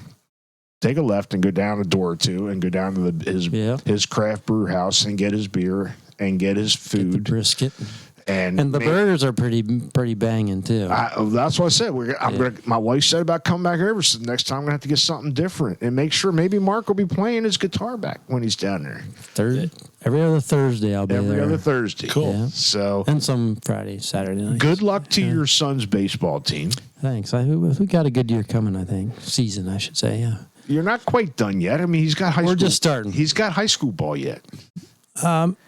Speaker 1: take a left and go down a door or two and go down to his craft brew house and get his beer and get his food.
Speaker 3: Get the brisket.
Speaker 1: And
Speaker 3: the burgers are pretty banging too.
Speaker 1: That's what I said. My wife said about coming back over. So next time I'm gonna have to get something different and make sure maybe Mark will be playing his guitar back when he's down there.
Speaker 3: Every other Thursday I'll be there.
Speaker 1: Every other Thursday.
Speaker 2: Cool.
Speaker 3: Yeah.
Speaker 1: So
Speaker 3: and some Friday, Saturday night.
Speaker 1: Good luck to your son's baseball team.
Speaker 3: Thanks. We got a good year coming. I think season. I should say. Yeah.
Speaker 1: You're not quite done yet. I mean, he's got high school.
Speaker 3: We're just starting.
Speaker 1: He's got high school ball yet.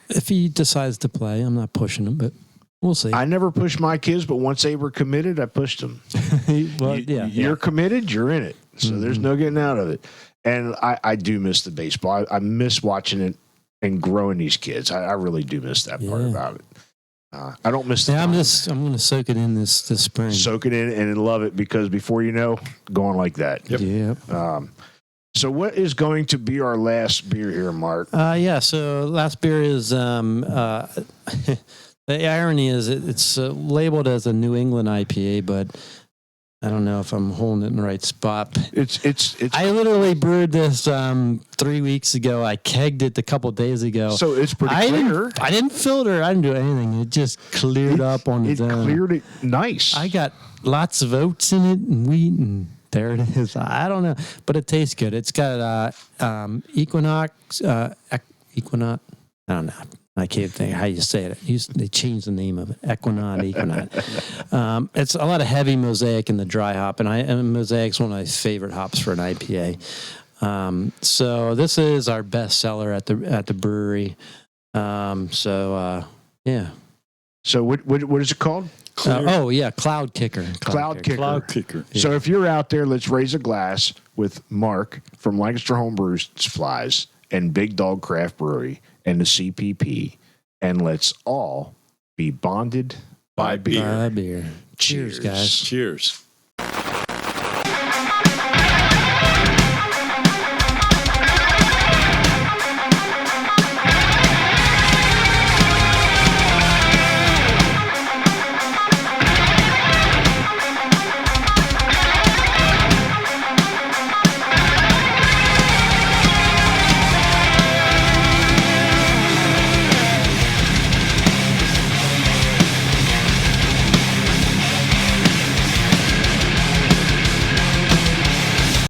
Speaker 3: If he decides to play, I'm not pushing him, but we'll see.
Speaker 1: I never pushed my kids, but once they were committed, I pushed them. You're committed, you're in it. So there's no getting out of it. And I do miss the baseball. I miss watching it and growing these kids. I really do miss that part about it. I don't miss the
Speaker 3: I'm going to soak it in this spring.
Speaker 1: Soak it in and love it, because before you know, going like that.
Speaker 3: Yep. Yeah.
Speaker 1: So what is going to be our last beer here, Mark?
Speaker 3: So last beer is the irony is it's labeled as a New England IPA, but I don't know if I'm holding it in the right spot.
Speaker 1: It's
Speaker 3: I literally brewed this 3 weeks ago. I kegged it a couple days ago.
Speaker 1: So it's pretty clear.
Speaker 3: I didn't filter. I didn't do anything. It just cleared up on its own.
Speaker 1: It cleared it nice.
Speaker 3: I got lots of oats in it and wheat, and there it is. I don't know, but it tastes good. It's got Equinox. Equinox. I don't know. I can't think how you say it. They changed the name of it. Equinox. It's a lot of heavy Mosaic in the dry hop, and Mosaic's one of my favorite hops for an IPA. So this is our best seller at the brewery. So what is it called?
Speaker 1: Cloud
Speaker 3: Cloud Kicker.
Speaker 1: Kicker.
Speaker 2: Cloud Kicker.
Speaker 1: Yeah. So if you're out there, let's raise a glass with Mark from Lancaster Home Brew Supplies and Big Dog Craft Brewery and the CPP, and let's all be bonded by beer.
Speaker 3: Cheers, guys.
Speaker 2: Cheers.